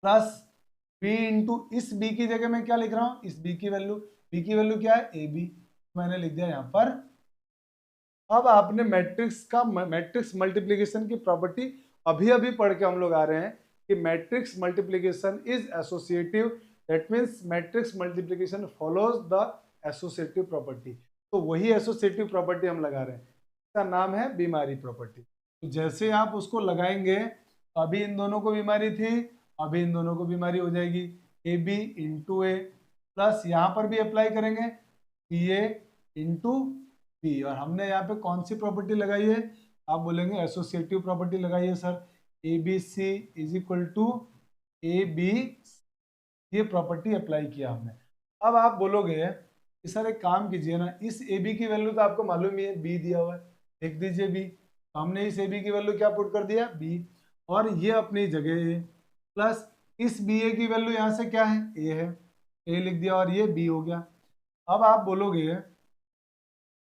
प्लस बी इंटू इस बी की जगह मैं क्या लिख रहा हूँ, इस बी की वैल्यू क्या है, ए बी, मैंने लिख दिया यहाँ पर। अब आपने मैट्रिक्स मल्टीप्लिकेशन की प्रॉपर्टी अभी अभी पढ़ के हम लोग आ रहे हैं कि matrix multiplication is associative, that means matrix multiplication follows the associative property. तो वही एसोसिएटिव प्रॉपर्टी हम लगा रहे हैं, इसका नाम है बीमारी प्रॉपर्टी। तो जैसे आप उसको लगाएंगे, अभी इन दोनों को बीमारी थी, अभी इन दोनों को बीमारी हो जाएगी, A B into A plus यहाँ पर भी अप्लाई करेंगे बी ए इंटू बी, और हमने यहाँ पे कौन सी प्रॉपर्टी लगाई है, आप बोलेंगे एसोसिएटिव प्रॉपर्टी लगाई है sir, A B C is equal to A B, ये प्रॉपर्टी अप्लाई किया हमने। अब आप बोलोगे कि सर एक काम कीजिए ना, इस ए बी की वैल्यू तो आपको मालूम ही है, बी दिया हुआ है, लिख दीजिए बी। तो हमने इस ए बी की वैल्यू क्या पुट कर दिया, बी, और ये अपनी जगह ए प्लस इस बी ए की वैल्यू यहाँ से क्या है, ए है, ए लिख दिया और ये बी हो गया। अब आप बोलोगे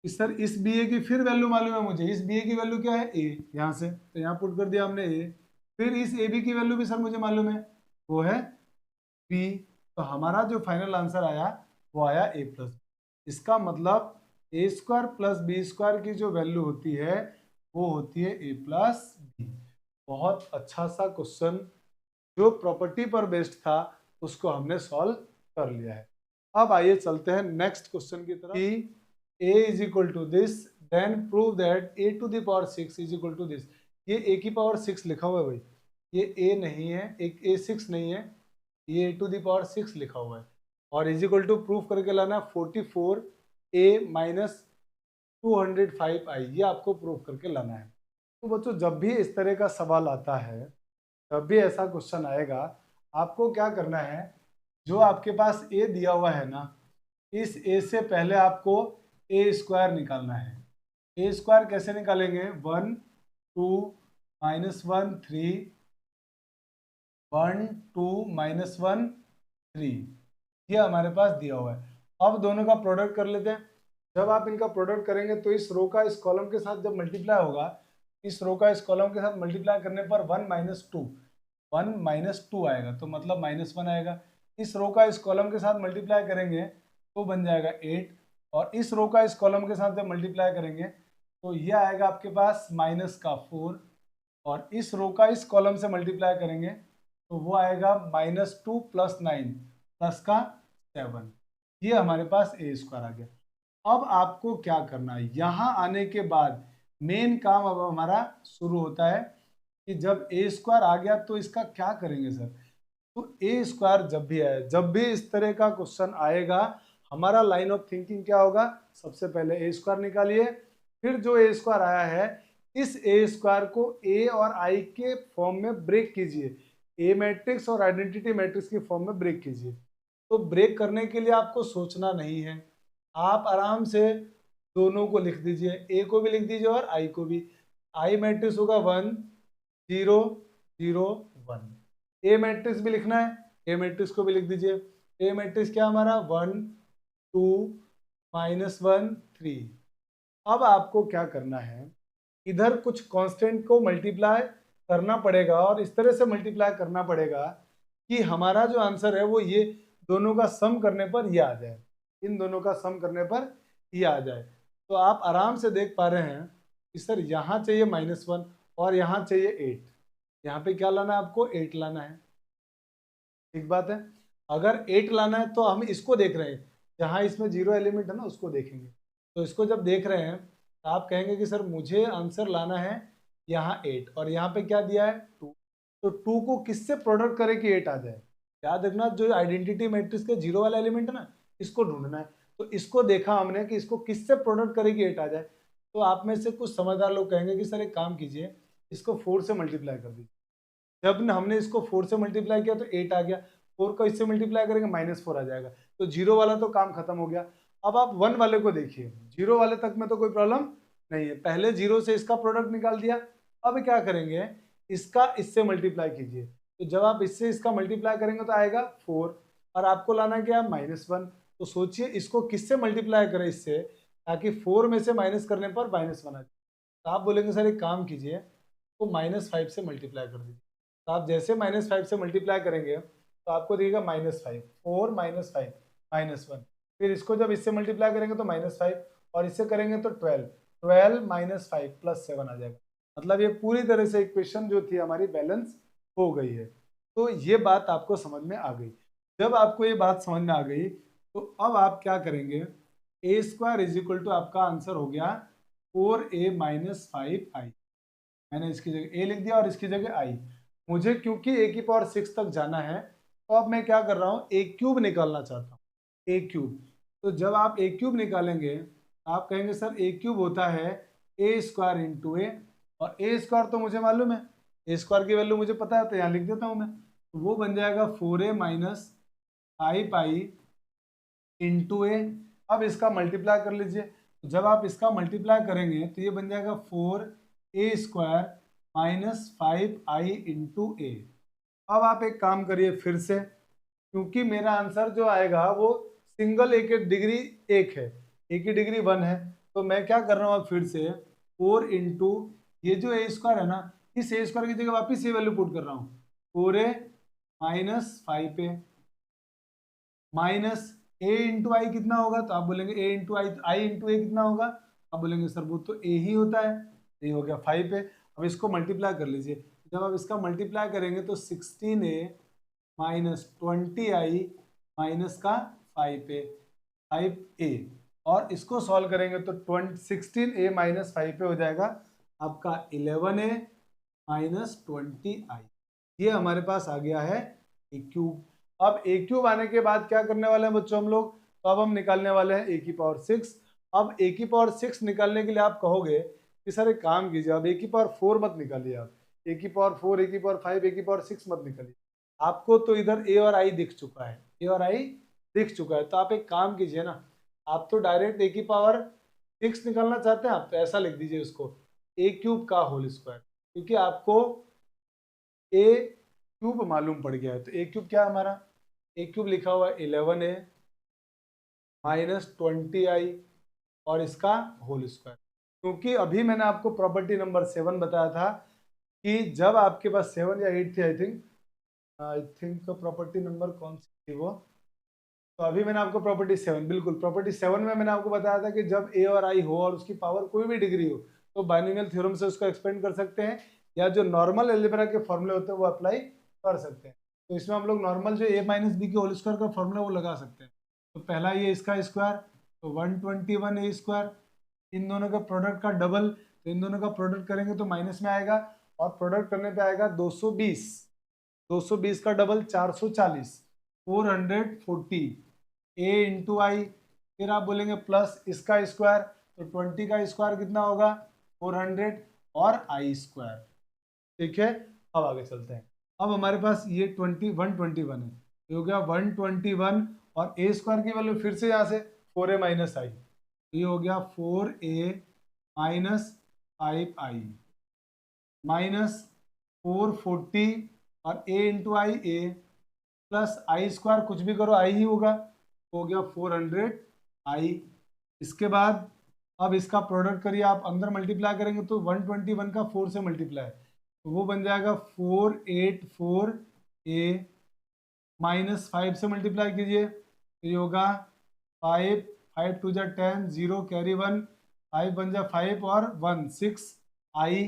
कि सर इस बी ए की फिर वैल्यू मालूम है मुझे, इस बी ए की वैल्यू क्या है, ए, यहाँ से तो यहाँ पुट कर दिया हमने ए, फिर इस ए बी की वैल्यू भी सर मुझे मालूम है, वो है बी। तो हमारा जो फाइनल आंसर आया वो आया ए प्लस। इसका मतलब ए स्क्वायर प्लस बी स्क्वायर की जो वैल्यू होती है वो होती है ए प्लस बी। बहुत अच्छा सा क्वेश्चन जो प्रॉपर्टी पर बेस्ड था उसको हमने सॉल्व कर लिया है। अब आइए चलते हैं नेक्स्ट क्वेश्चन की तरफ कि a is equal to this then prove that a to the power 6 is equal to this. ये a की पावर 6 लिखा हुआ है भाई, ये a नहीं है, एक a6 नहीं है, ये a टू द पावर 6 लिखा हुआ है। और इज इक्वल टू प्रूफ करके लाना 44a माइनस 205i, ये आपको प्रूफ करके लाना है। तो बच्चों जब भी इस तरह का सवाल आता है, जब भी ऐसा क्वेश्चन आएगा, आपको क्या करना है, जो आपके पास a दिया हुआ है ना, इस a से पहले आपको a स्क्वायर निकालना है। a स्क्वायर कैसे निकालेंगे, 1 2 -1 3 1 2 -1 3, ये हमारे पास दिया हुआ है। अब दोनों का प्रोडक्ट कर लेते हैं। जब आप इनका प्रोडक्ट करेंगे तो इस रो का इस कॉलम के साथ जब मल्टीप्लाई होगा, इस रो का इस कॉलम के साथ मल्टीप्लाई करने पर 1 -2 आएगा, तो मतलब -1 आएगा। इस रो का इस कॉलम के साथ मल्टीप्लाई करेंगे तो बन जाएगा 8, और इस रो का इस कॉलम के साथ जब मल्टीप्लाई करेंगे तो ये आएगा आपके पास -4, और इस रो का इस कॉलम से मल्टीप्लाई करेंगे तो वो आएगा -2 + 9 प्लस का 7, ये हमारे पास a स्क्वायर आ गया। अब आपको क्या करना है, यहाँ आने के बाद मेन काम अब हमारा शुरू होता है कि जब a स्क्वायर आ गया तो इसका क्या करेंगे सर। तो a स्क्वायर जब भी आए, जब भी इस तरह का क्वेश्चन आएगा, हमारा लाइन ऑफ थिंकिंग क्या होगा, सबसे पहले a स्क्वायर निकालिए, फिर जो a स्क्वायर आया है इस a स्क्वायर को a और i के फॉर्म में ब्रेक कीजिए, a मैट्रिक्स और आइडेंटिटी मैट्रिक्स की फॉर्म में ब्रेक कीजिए। तो ब्रेक करने के लिए आपको सोचना नहीं है, आप आराम से दोनों को लिख दीजिए, a को भी लिख दीजिए और i को भी। i मैट्रिक्स होगा 1 0 0 1, ए मैट्रिक्स भी लिखना है, ए मैट्रिक्स को भी लिख दीजिए। ए मैट्रिक्स क्या हमारा 1 2 -1 3। अब आपको क्या करना है, इधर कुछ कांस्टेंट को मल्टीप्लाई करना पड़ेगा, और इस तरह से मल्टीप्लाई करना पड़ेगा कि हमारा जो आंसर है वो ये दोनों का सम करने पर ये आ जाए, इन दोनों का सम करने पर ये आ जाए। तो आप आराम से देख पा रहे हैं कि सर यहाँ चाहिए -1 और यहाँ चाहिए 8, यहाँ पे क्या लाना है आपको, 8 लाना है। ठीक बात है, अगर 8 लाना है तो हम इसको देख रहे हैं, जहाँ इसमें 0 एलिमेंट है ना उसको देखेंगे। तो इसको जब देख रहे हैं तो आप कहेंगे कि सर मुझे आंसर लाना है यहाँ 8, और यहाँ पे क्या दिया है 2, तो 2 को किससे प्रोडक्ट करें कि 8 आ जाए। याद रखना, जो आइडेंटिटी मैट्रिक्स के 0 वाला एलिमेंट है ना, इसको ढूंढना है। तो इसको देखा हमने कि इसको किससे प्रोडक्ट करें कि 8 आ जाए। तो आप में से कुछ समझदार लोग कहेंगे कि सर एक काम कीजिए, इसको 4 से मल्टीप्लाई कर दीजिए। जब हमने इसको 4 से मल्टीप्लाई किया तो 8 आ गया, 4 को इससे मल्टीप्लाई करेंगे -4 आ जाएगा, तो 0 वाला तो काम खत्म हो गया। अब आप 1 वाले को देखिए, 0 वाले तक में तो कोई प्रॉब्लम नहीं है, पहले 0 से इसका प्रोडक्ट निकाल दिया। अब क्या करेंगे, इसका इससे मल्टीप्लाई कीजिए, तो जब आप इससे इसका मल्टीप्लाई करेंगे तो आएगा 4, और आपको लाना क्या है -1। तो सोचिए इसको किससे मल्टीप्लाई करें इससे, ताकि 4 में से माइनस करने पर -1 आ जाए। तो आप बोलेंगे सर एक काम कीजिए, तो -5 से मल्टीप्लाई कर दीजिए। तो आप जैसे -5 से मल्टीप्लाई करेंगे तो आपको दिखेगा -5, 4 -5 -1, फिर इसको जब इससे मल्टीप्लाई करेंगे तो -5, और इससे करेंगे तो 12 -5 + 7 आ जाएगा। मतलब ये पूरी तरह से इक्वेशन जो थी हमारी बैलेंस हो गई है। तो ये बात आपको समझ में आ गई। जब आपको ये बात समझ में आ गई तो अब आप क्या करेंगे, a square is equal to आपका आंसर हो गया 4a - 5i। मैंने इसकी जगह a लिख दिया और इसकी जगह i। मुझे क्योंकि a की पावर 6 तक जाना है, तो अब मैं क्या कर रहा हूँ, a क्यूब निकालना चाहता हूँ, a क्यूब। तो जब आप a क्यूब निकालेंगे आप कहेंगे सर a क्यूब होता है a स्क्वायर इंटू a, और a स्क्वायर तो मुझे मालूम है, a स्क्वायर की वैल्यू मुझे पता है, तो यहाँ लिख देता हूँ मैं। तो वो बन जाएगा 4a - 5i इंटू ए। अब इसका मल्टीप्लाई कर लीजिए, तो जब आप इसका मल्टीप्लाई करेंगे तो ये बन जाएगा 4a स्क्वायर -5i इंटू ए। अब आप एक काम करिए फिर से, क्योंकि मेरा आंसर जो आएगा वो सिंगल ए की डिग्री 1 है, ए की डिग्री 1 है, तो मैं क्या कर रहा हूँ अब फिर से 4 इंटू ये जो ए स्क्वायर है ना, इस ए स्क्वायर की जगह वापिस ये वैल्यू पुट कर रहा हूँ, 4a - 5a माइनस ए इंटू आई कितना होगा, तो आप बोलेंगे ए इंटू आई इंटू ए कितना होगा, आप बोलेंगे सर वो तो ए ही होता है, ये हो गया 5 पे। अब इसको मल्टीप्लाई कर लीजिए, जब आप इसका मल्टीप्लाई करेंगे तो 16a - 20i माइनस का 5a 5a, और इसको सॉल्व करेंगे तो 16a - 5a हो जाएगा आपका 11a - 20i। ये हमारे पास आ गया है ए क्यूब। अब ए क्यूब आने के बाद क्या करने वाले हैं बच्चों हम लोग, तो अब हम निकालने वाले हैं ए की पावर 6। अब ए की पावर 6 निकालने के लिए आप कहोगे कि सर एक काम कीजिए, अब ए की पावर 4 मत निकालिए, आप ए की पावर 4, ए की पावर 5, ए की पावर 6 मत निकालिए। आपको तो इधर ए और आई दिख चुका है, ए और आई दिख चुका है, तो आप एक काम कीजिए ना, आप तो डायरेक्ट ए की पावर 6 निकालना चाहते हैं, आप तो ऐसा लिख दीजिए उसको, ए क्यूब का होल स्क्वायर, क्योंकि आपको ए क्यूब मालूम पड़ गया है। तो ए क्यूब क्या है हमारा, ए क्यूब लिखा हुआ है 11a माइनस 20i और इसका होल स्क्वायर। क्योंकि अभी मैंने आपको प्रॉपर्टी नंबर 7 बताया था कि जब आपके पास 7 या 8 थी, आई थिंक प्रॉपर्टी नंबर कौन सी थी वो, तो अभी मैंने आपको प्रॉपर्टी 7, बिल्कुल प्रॉपर्टी 7 में मैंने आपको बताया था कि जब ए और आई हो और उसकी पावर कोई भी डिग्री हो तो बाइनोमियल थ्योरम से उसको एक्सपेंड कर सकते हैं, या जो नॉर्मल अलजेब्रा के फॉर्मूले होते हैं वो अप्लाई कर सकते हैं। तो इसमें हम लोग नॉर्मल जो ए माइनस बी के होल स्क्वायर का फॉर्मूला वो लगा सकते हैं। तो पहला ये इसका स्क्वायर, तो 121 ए स्क्वायर, इन दोनों का प्रोडक्ट का डबल, तो इन दोनों का प्रोडक्ट करेंगे तो माइनस में आएगा, और प्रोडक्ट करने पे आएगा 220, 220 का डबल 440, 440 ए इंटू आई, फिर आप बोलेंगे प्लस इसका स्क्वायर, तो 20 का स्क्वायर कितना होगा 400 और आई स्क्वायर। ठीक है, अब आगे चलते हैं। अब हमारे पास ये 121 है, ये हो गया 121, और ए स्क्वायर की वैल्यू फिर से यहाँ से 4a माइनस आई, ये हो गया 4a माइनस 5i माइनस 440 और a into I A plus I square, कुछ भी करो आई ही होगा, हो गया 400 आई। इसके बाद अब इसका प्रोडक्ट करिए आप, अंदर मल्टीप्लाई करेंगे तो 121 का 4 से मल्टीप्लाई, तो वो बन जाएगा 484 ए माइनस 5 से मल्टीप्लाई कीजिए, तो ये होगा 5, 5 टू जा 10, 0 कैरी 1, 5 बन जा 5 और 1 6 आई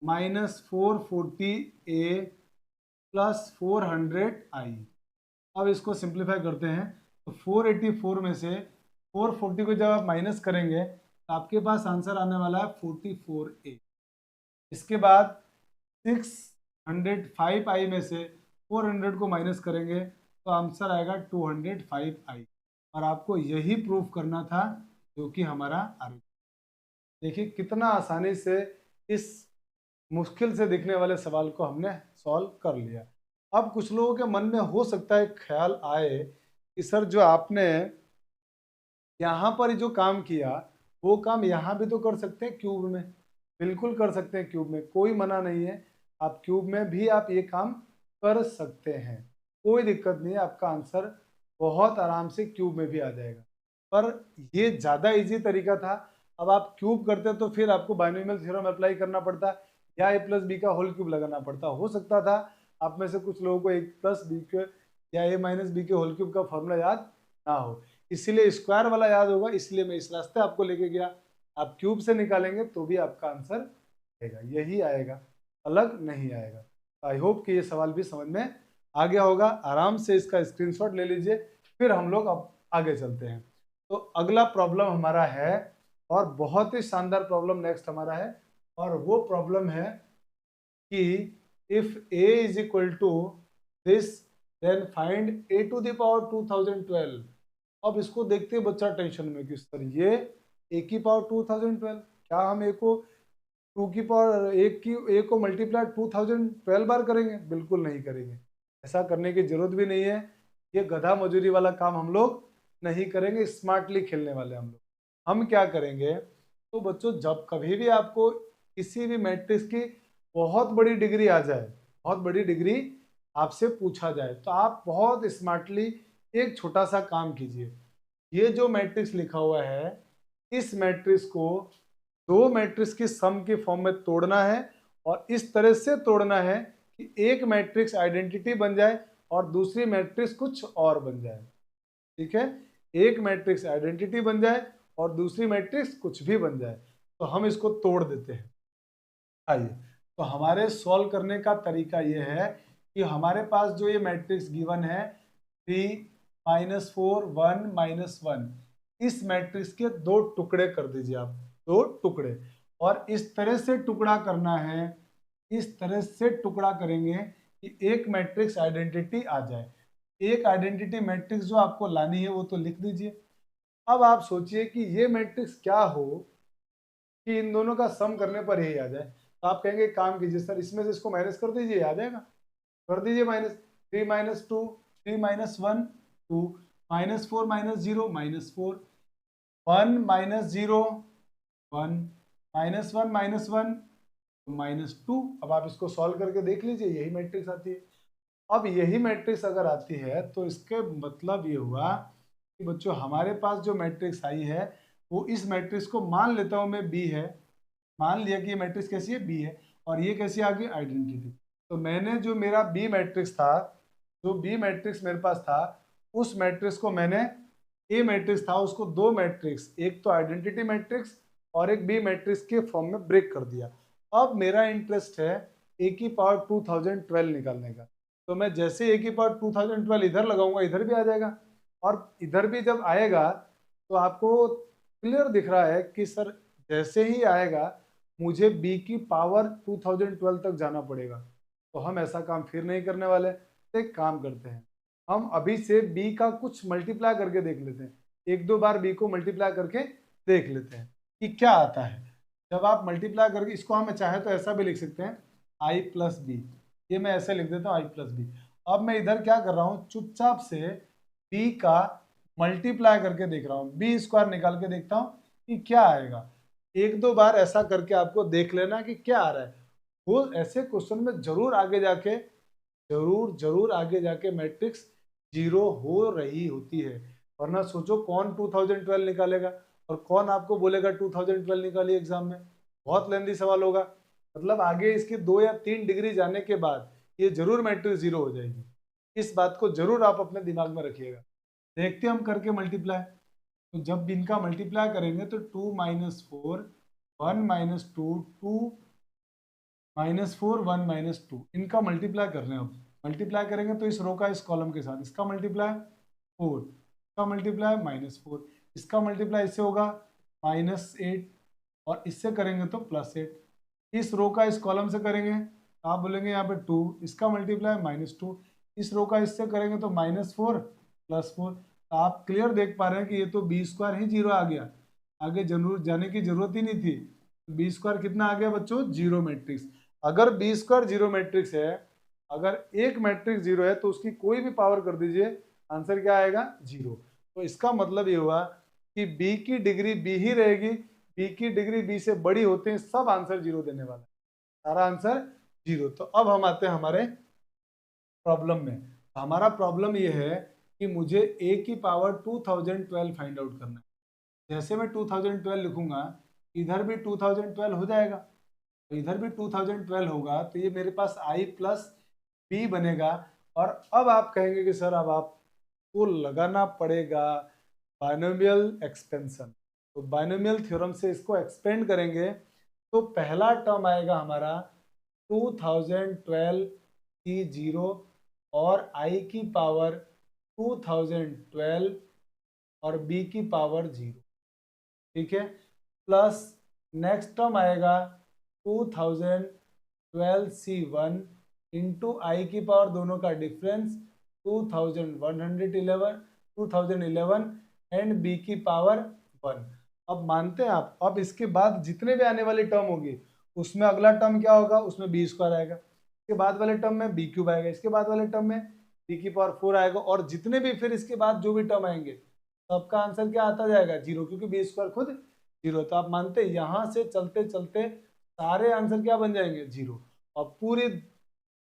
माइनस 440 ए प्लस 400 आई। अब इसको सिंप्लीफाई करते हैं, तो 484 में से 440 को जब आप माइनस करेंगे तो आपके पास आंसर आने वाला है 44a। इसके बाद 605i में से 400 को माइनस करेंगे तो आंसर आएगा 205i, और आपको यही प्रूफ करना था जो कि हमारा आर्ग्यूमेंट। देखिए कितना आसानी से इस मुश्किल से दिखने वाले सवाल को हमने सॉल्व कर लिया। अब कुछ लोगों के मन में हो सकता है ख्याल आए कि सर जो आपने यहाँ पर जो काम किया वो काम यहाँ भी तो कर सकते हैं क्यूब में। बिल्कुल कर सकते हैं, क्यूब में कोई मना नहीं है, आप क्यूब में भी आप ये काम कर सकते हैं, कोई दिक्कत नहीं है, आपका आंसर बहुत आराम से क्यूब में भी आ जाएगा। पर ये ज़्यादा इजी तरीका था। अब आप क्यूब करते तो फिर आपको बाइनोमियल थ्योरम अप्लाई करना पड़ता या ए प्लस बी का होल क्यूब लगाना पड़ता। हो सकता था आप में से कुछ लोगों को ए प्लस बी के या ए माइनस बी के होल क्यूब का फॉर्मूला याद ना हो, इसीलिए स्क्वायर वाला याद होगा, इसलिए मैं इस रास्ते आपको लेके गया। आप क्यूब से निकालेंगे तो भी आपका आंसर आएगा, यही आएगा, अलग नहीं आएगा। आई होप कि ये सवाल भी समझ में आ गया होगा। आराम से इसका स्क्रीनशॉट ले लीजिए, फिर हम लोग अब आगे चलते हैं। तो अगला प्रॉब्लम हमारा है, और बहुत ही शानदार प्रॉब्लम नेक्स्ट हमारा है, और वो प्रॉब्लम है कि if a is equal to this then find a to the power 2012। अब इसको देखते हैं बच्चा टेंशन में कि सर ये a की पावर 2012, क्या हम a को 2 की पावर a को मल्टीप्लाई 2012 बार करेंगे? बिल्कुल नहीं करेंगे, ऐसा करने की जरूरत भी नहीं है। ये गधा मजूरी वाला काम हम लोग नहीं करेंगे, स्मार्टली खेलने वाले हम लोग। हम क्या करेंगे, तो बच्चों जब कभी भी आपको किसी भी मैट्रिक्स की बहुत बड़ी डिग्री आ जाए, बहुत बड़ी डिग्री आपसे पूछा जाए, तो आप बहुत स्मार्टली एक छोटा सा काम कीजिए। ये जो मैट्रिक्स लिखा हुआ है, इस मैट्रिक्स को दो मैट्रिक्स की सम के फॉर्म में तोड़ना है, और इस तरह से तोड़ना है कि एक मैट्रिक्स आइडेंटिटी बन जाए और दूसरी मैट्रिक्स कुछ और बन जाए। ठीक है, एक मैट्रिक्स आइडेंटिटी बन जाए और दूसरी मैट्रिक्स कुछ भी बन जाए, तो हम इसको तोड़ देते हैं। आइए, तो हमारे सॉल्व करने का तरीका ये है कि हमारे पास जो ये मैट्रिक्स गिवन है 3 -4 1 -1, इस मैट्रिक्स के दो टुकड़े कर दीजिए आप, दो टुकड़े, और इस तरह से टुकड़ा करना है, इस तरह से टुकड़ा करेंगे कि एक मैट्रिक्स आइडेंटिटी आ जाए। एक आइडेंटिटी मैट्रिक्स जो आपको लानी है वो तो लिख दीजिए। अब आप सोचिए कि ये मैट्रिक्स क्या हो कि इन दोनों का सम करने पर यही आ जाए। तो आप कहेंगे काम कीजिए सर, इसमें से इसको माइनस कर दीजिए, आ जाएगा। कर दीजिए minus. 3 minus 2, 3 minus 1, 2, minus 4 minus 0, minus 4, 1 minus 0, 1, minus 1 minus 1, minus 2। अब आप इसको सॉल्व करके देख लीजिए, यही मैट्रिक्स आती है। अब यही मैट्रिक्स अगर आती है तो इसके मतलब ये हुआ कि बच्चों हमारे पास जो मैट्रिक्स आई है वो इस मैट्रिक्स को मान लेता हूं मैं बी है। मान लिया कि ये मैट्रिक्स कैसी है, बी है। और ये कैसी आ गई, आइडेंटिटी। तो मैंने जो मेरा बी मैट्रिक्स था, जो बी मैट्रिक्स मेरे पास था, उस मैट्रिक्स को मैंने, ए मैट्रिक्स था उसको दो मैट्रिक्स, एक तो आइडेंटिटी मैट्रिक्स और एक बी मैट्रिक्स के फॉर्म में ब्रेक कर दिया। अब मेरा इंटरेस्ट है ए की पावर 2012 निकालने का। तो मैं जैसे ए की पावर 2012 इधर लगाऊंगा, इधर भी आ जाएगा। और इधर भी जब आएगा तो आपको क्लियर दिख रहा है कि सर जैसे ही आएगा मुझे बी की पावर 2012 तक जाना पड़ेगा। तो हम ऐसा काम फिर नहीं करने वाले। तो एक काम करते हैं, हम अभी से बी का कुछ मल्टीप्लाई करके देख लेते हैं। एक दो बार बी को मल्टीप्लाई करके देख लेते हैं कि क्या आता है। जब आप मल्टीप्लाई करके, इसको हम चाहे तो ऐसा भी लिख सकते हैं, आई प्लस बी। ये मैं ऐसे लिख देता हूँ, आई प्लस बी। अब मैं इधर क्या कर रहा हूँ, चुपचाप से बी का मल्टीप्लाई करके देख रहा हूँ, बी स्क्वायर निकाल के देखता हूँ कि क्या आएगा। एक दो बार ऐसा करके आपको देख लेना कि क्या आ रहा है। वो ऐसे क्वेश्चन में जरूर आगे जाके, जरूर जरूर आगे जाके मैट्रिक्स जीरो हो रही होती है। वरना सोचो कौन 2012 निकालेगा और कौन आपको बोलेगा 2012 निकालिए एग्जाम में। बहुत लेंदी सवाल होगा। मतलब आगे इसकी 2 या 3 डिग्री जाने के बाद ये जरूर मैट्रिक्स जीरो हो जाएगी। इस बात को जरूर आप अपने दिमाग में रखिएगा। देखते हैं हम करके मल्टीप्लाई। तो जब इनका मल्टीप्लाई करेंगे तो 2 माइनस 4, 1 माइनस 2, 2 माइनस 4, 1 माइनस 2, इनका मल्टीप्लाई कर रहे हैं। अब मल्टीप्लाई करेंगे तो इस रो का इस कॉलम के साथ, इसका मल्टीप्लाई 4, इसका मल्टीप्लाई -4, इसका मल्टीप्लाई इससे होगा -8 और इससे करेंगे तो +8। इस रो का इस कॉलम से करेंगे तो आप बोलेंगे यहाँ पे 2, इसका मल्टीप्लाई -2, इस रो का इससे करेंगे तो -4 +4। तो आप क्लियर देख पा रहे हैं कि ये तो बी स्क्वायर ही जीरो आ गया, आगे जरूर जाने की जरूरत ही नहीं थी। बी स्क्वायर कितना आ गया बच्चों, जीरो मैट्रिक्स। अगर बी स्क्वायर जीरो मैट्रिक्स है, अगर एक मैट्रिक्स जीरो है तो उसकी कोई भी पावर कर दीजिए, आंसर क्या आएगा, जीरो। तो इसका मतलब ये हुआ कि बी की डिग्री बी ही रहेगी, बी की डिग्री बी से बड़ी होते हैं, सब आंसर जीरो देने वाला है, सारा आंसर जीरो। तो अब हम आते हैं हमारे प्रॉब्लम में। हमारा प्रॉब्लम ये है कि मुझे ए की पावर 2012 फाइंड आउट करना है। जैसे मैं 2012 लिखूंगा, इधर भी 2012 हो जाएगा, तो इधर भी 2012 होगा, तो ये मेरे पास आई प्लस बी बनेगा। और अब आप कहेंगे कि सर अब आपको लगाना पड़ेगा बाइनोमियल एक्सपेंशन। तो बाइनोमियल थ्योरम से इसको एक्सपेंड करेंगे तो पहला टर्म आएगा हमारा 2012 की जीरो और आई की पावर 2012 और बी की पावर जीरो, ठीक है। प्लस नेक्स्ट टर्म आएगा 2012C1 इंटू आई की पावर दोनों का डिफरेंस 2011 एंड बी की पावर 1। अब मानते हैं आप, अब इसके बाद जितने भी आने वाली टर्म होगी उसमें अगला टर्म क्या होगा, उसमें बी स्क्वायर आएगा, इसके बाद वाले टर्म में बी क्यूब आएगा, इसके बाद वाले टर्म में बी की पावर 4 आएगा, और जितने भी फिर इसके बाद जो भी टर्म आएंगे सबका आंसर क्या आता जाएगा, जीरो, क्योंकि बी स्क्वायर खुद जीरो। तो आप मानते हैं यहाँ से चलते चलते सारे आंसर क्या बन जाएंगे, जीरो। और पूरी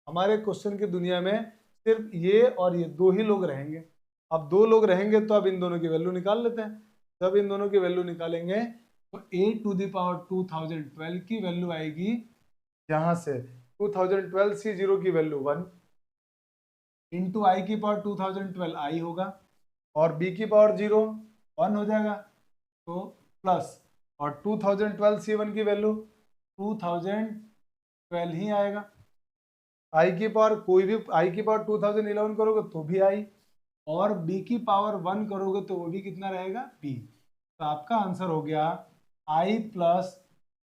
हमारे क्वेश्चन की दुनिया में सिर्फ ये और ये दो ही लोग रहेंगे। अब दो लोग रहेंगे तो अब इन दोनों की वैल्यू निकाल लेते हैं। जब इन दोनों की वैल्यू निकालेंगे तो a टू द पावर 2012 की वैल्यू आएगी यहाँ से 2012 सी जीरो की वैल्यू 1 इंटू आई की पावर 2012 आई होगा और b की पावर 0 1 हो जाएगा, तो प्लस और 2012 C1 की वैल्यू 2012 ही आएगा। आई की पावर कोई भी, आई की पावर 2011 करोगे तो भी आई, और बी की पावर 1 करोगे तो वो भी कितना रहेगा, बी। तो आपका आंसर हो गया आई प्लस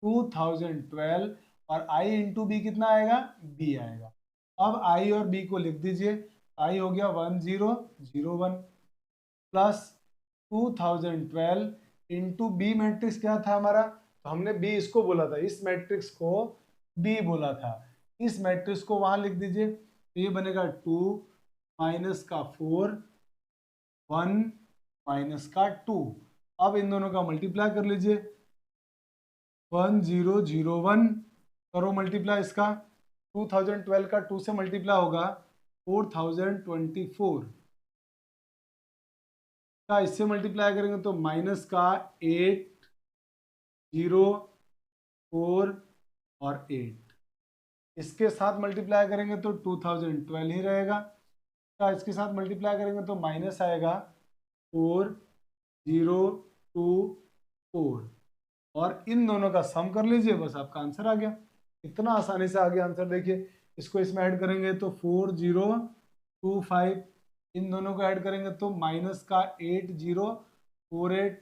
2012 और आई इंटू बी कितना आएगा, बी आएगा। अब आई और बी को लिख दीजिए। आई हो गया 1001 प्लस 2012 इंटू बी मैट्रिक्स क्या था हमारा, तो हमने बी इसको बोला था, इस मैट्रिक्स को बी बोला था, इस मैट्रिक्स को वहां लिख दीजिए, तो ये बनेगा 2 माइनस का 4 1 माइनस का 2। अब इन दोनों का मल्टीप्लाई कर लीजिए, 1001 करो मल्टीप्लाई इसका, 2012 का 2 से मल्टीप्लाई होगा 4024 का, इससे मल्टीप्लाई करेंगे तो माइनस का 8 0 4 और 8, इसके साथ मल्टीप्लाई करेंगे तो 2012 ही रहेगा, का इसके साथ मल्टीप्लाई करेंगे तो माइनस आएगा 4 0 2 4, और इन दोनों का सम कर लीजिए, बस आपका आंसर आ गया। इतना आसानी से आ गया आंसर। देखिए इसको इसमें ऐड करेंगे तो 4025, इन दोनों को ऐड करेंगे तो माइनस का 8048,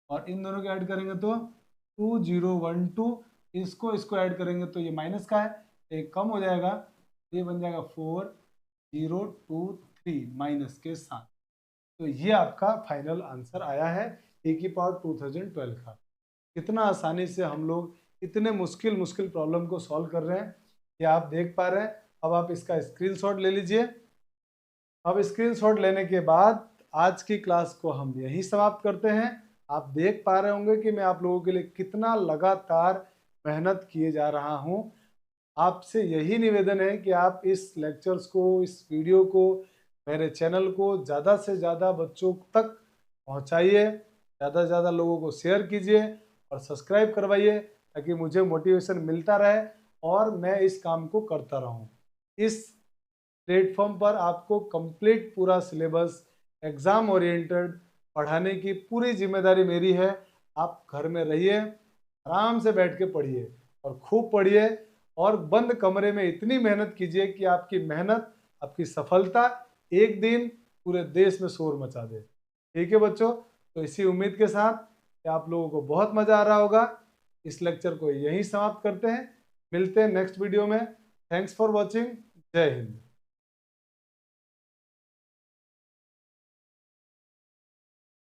और इन दोनों को ऐड करेंगे तो 2012, इसको ऐड करेंगे तो ये माइनस का है, एक कम हो जाएगा, ये बन जाएगा 4023 माइनस के साथ। तो ये आपका फाइनल आंसर आया है ए की पावर 2012 का। कितना आसानी से हम लोग इतने मुश्किल मुश्किल प्रॉब्लम को सॉल्व कर रहे हैं, ये आप देख पा रहे हैं। अब आप इसका स्क्रीनशॉट ले लीजिए। अब स्क्रीनशॉट लेने के बाद आज की क्लास को हम यहीं समाप्त करते हैं। आप देख पा रहे होंगे कि मैं आप लोगों के लिए कितना लगातार मेहनत किए जा रहा हूं। आपसे यही निवेदन है कि आप इस लेक्चर्स को, इस वीडियो को, मेरे चैनल को ज़्यादा से ज़्यादा बच्चों तक पहुंचाइए, ज़्यादा से ज़्यादा लोगों को शेयर कीजिए और सब्सक्राइब करवाइए, ताकि मुझे मोटिवेशन मिलता रहे और मैं इस काम को करता रहूं। इस प्लेटफॉर्म पर आपको कंप्लीट पूरा सिलेबस एग्ज़ाम ओरिएंटेड पढ़ाने की पूरी जिम्मेदारी मेरी है। आप घर में रहिए, आराम से बैठ के पढ़िए और खूब पढ़िए, और बंद कमरे में इतनी मेहनत कीजिए कि आपकी मेहनत, आपकी सफलता एक दिन पूरे देश में शोर मचा दे। ठीक है बच्चों, तो इसी उम्मीद के साथ कि आप लोगों को बहुत मज़ा आ रहा होगा, इस लेक्चर को यहीं समाप्त करते हैं। मिलते हैं नेक्स्ट वीडियो में। Thanks for watching. जय हिंद।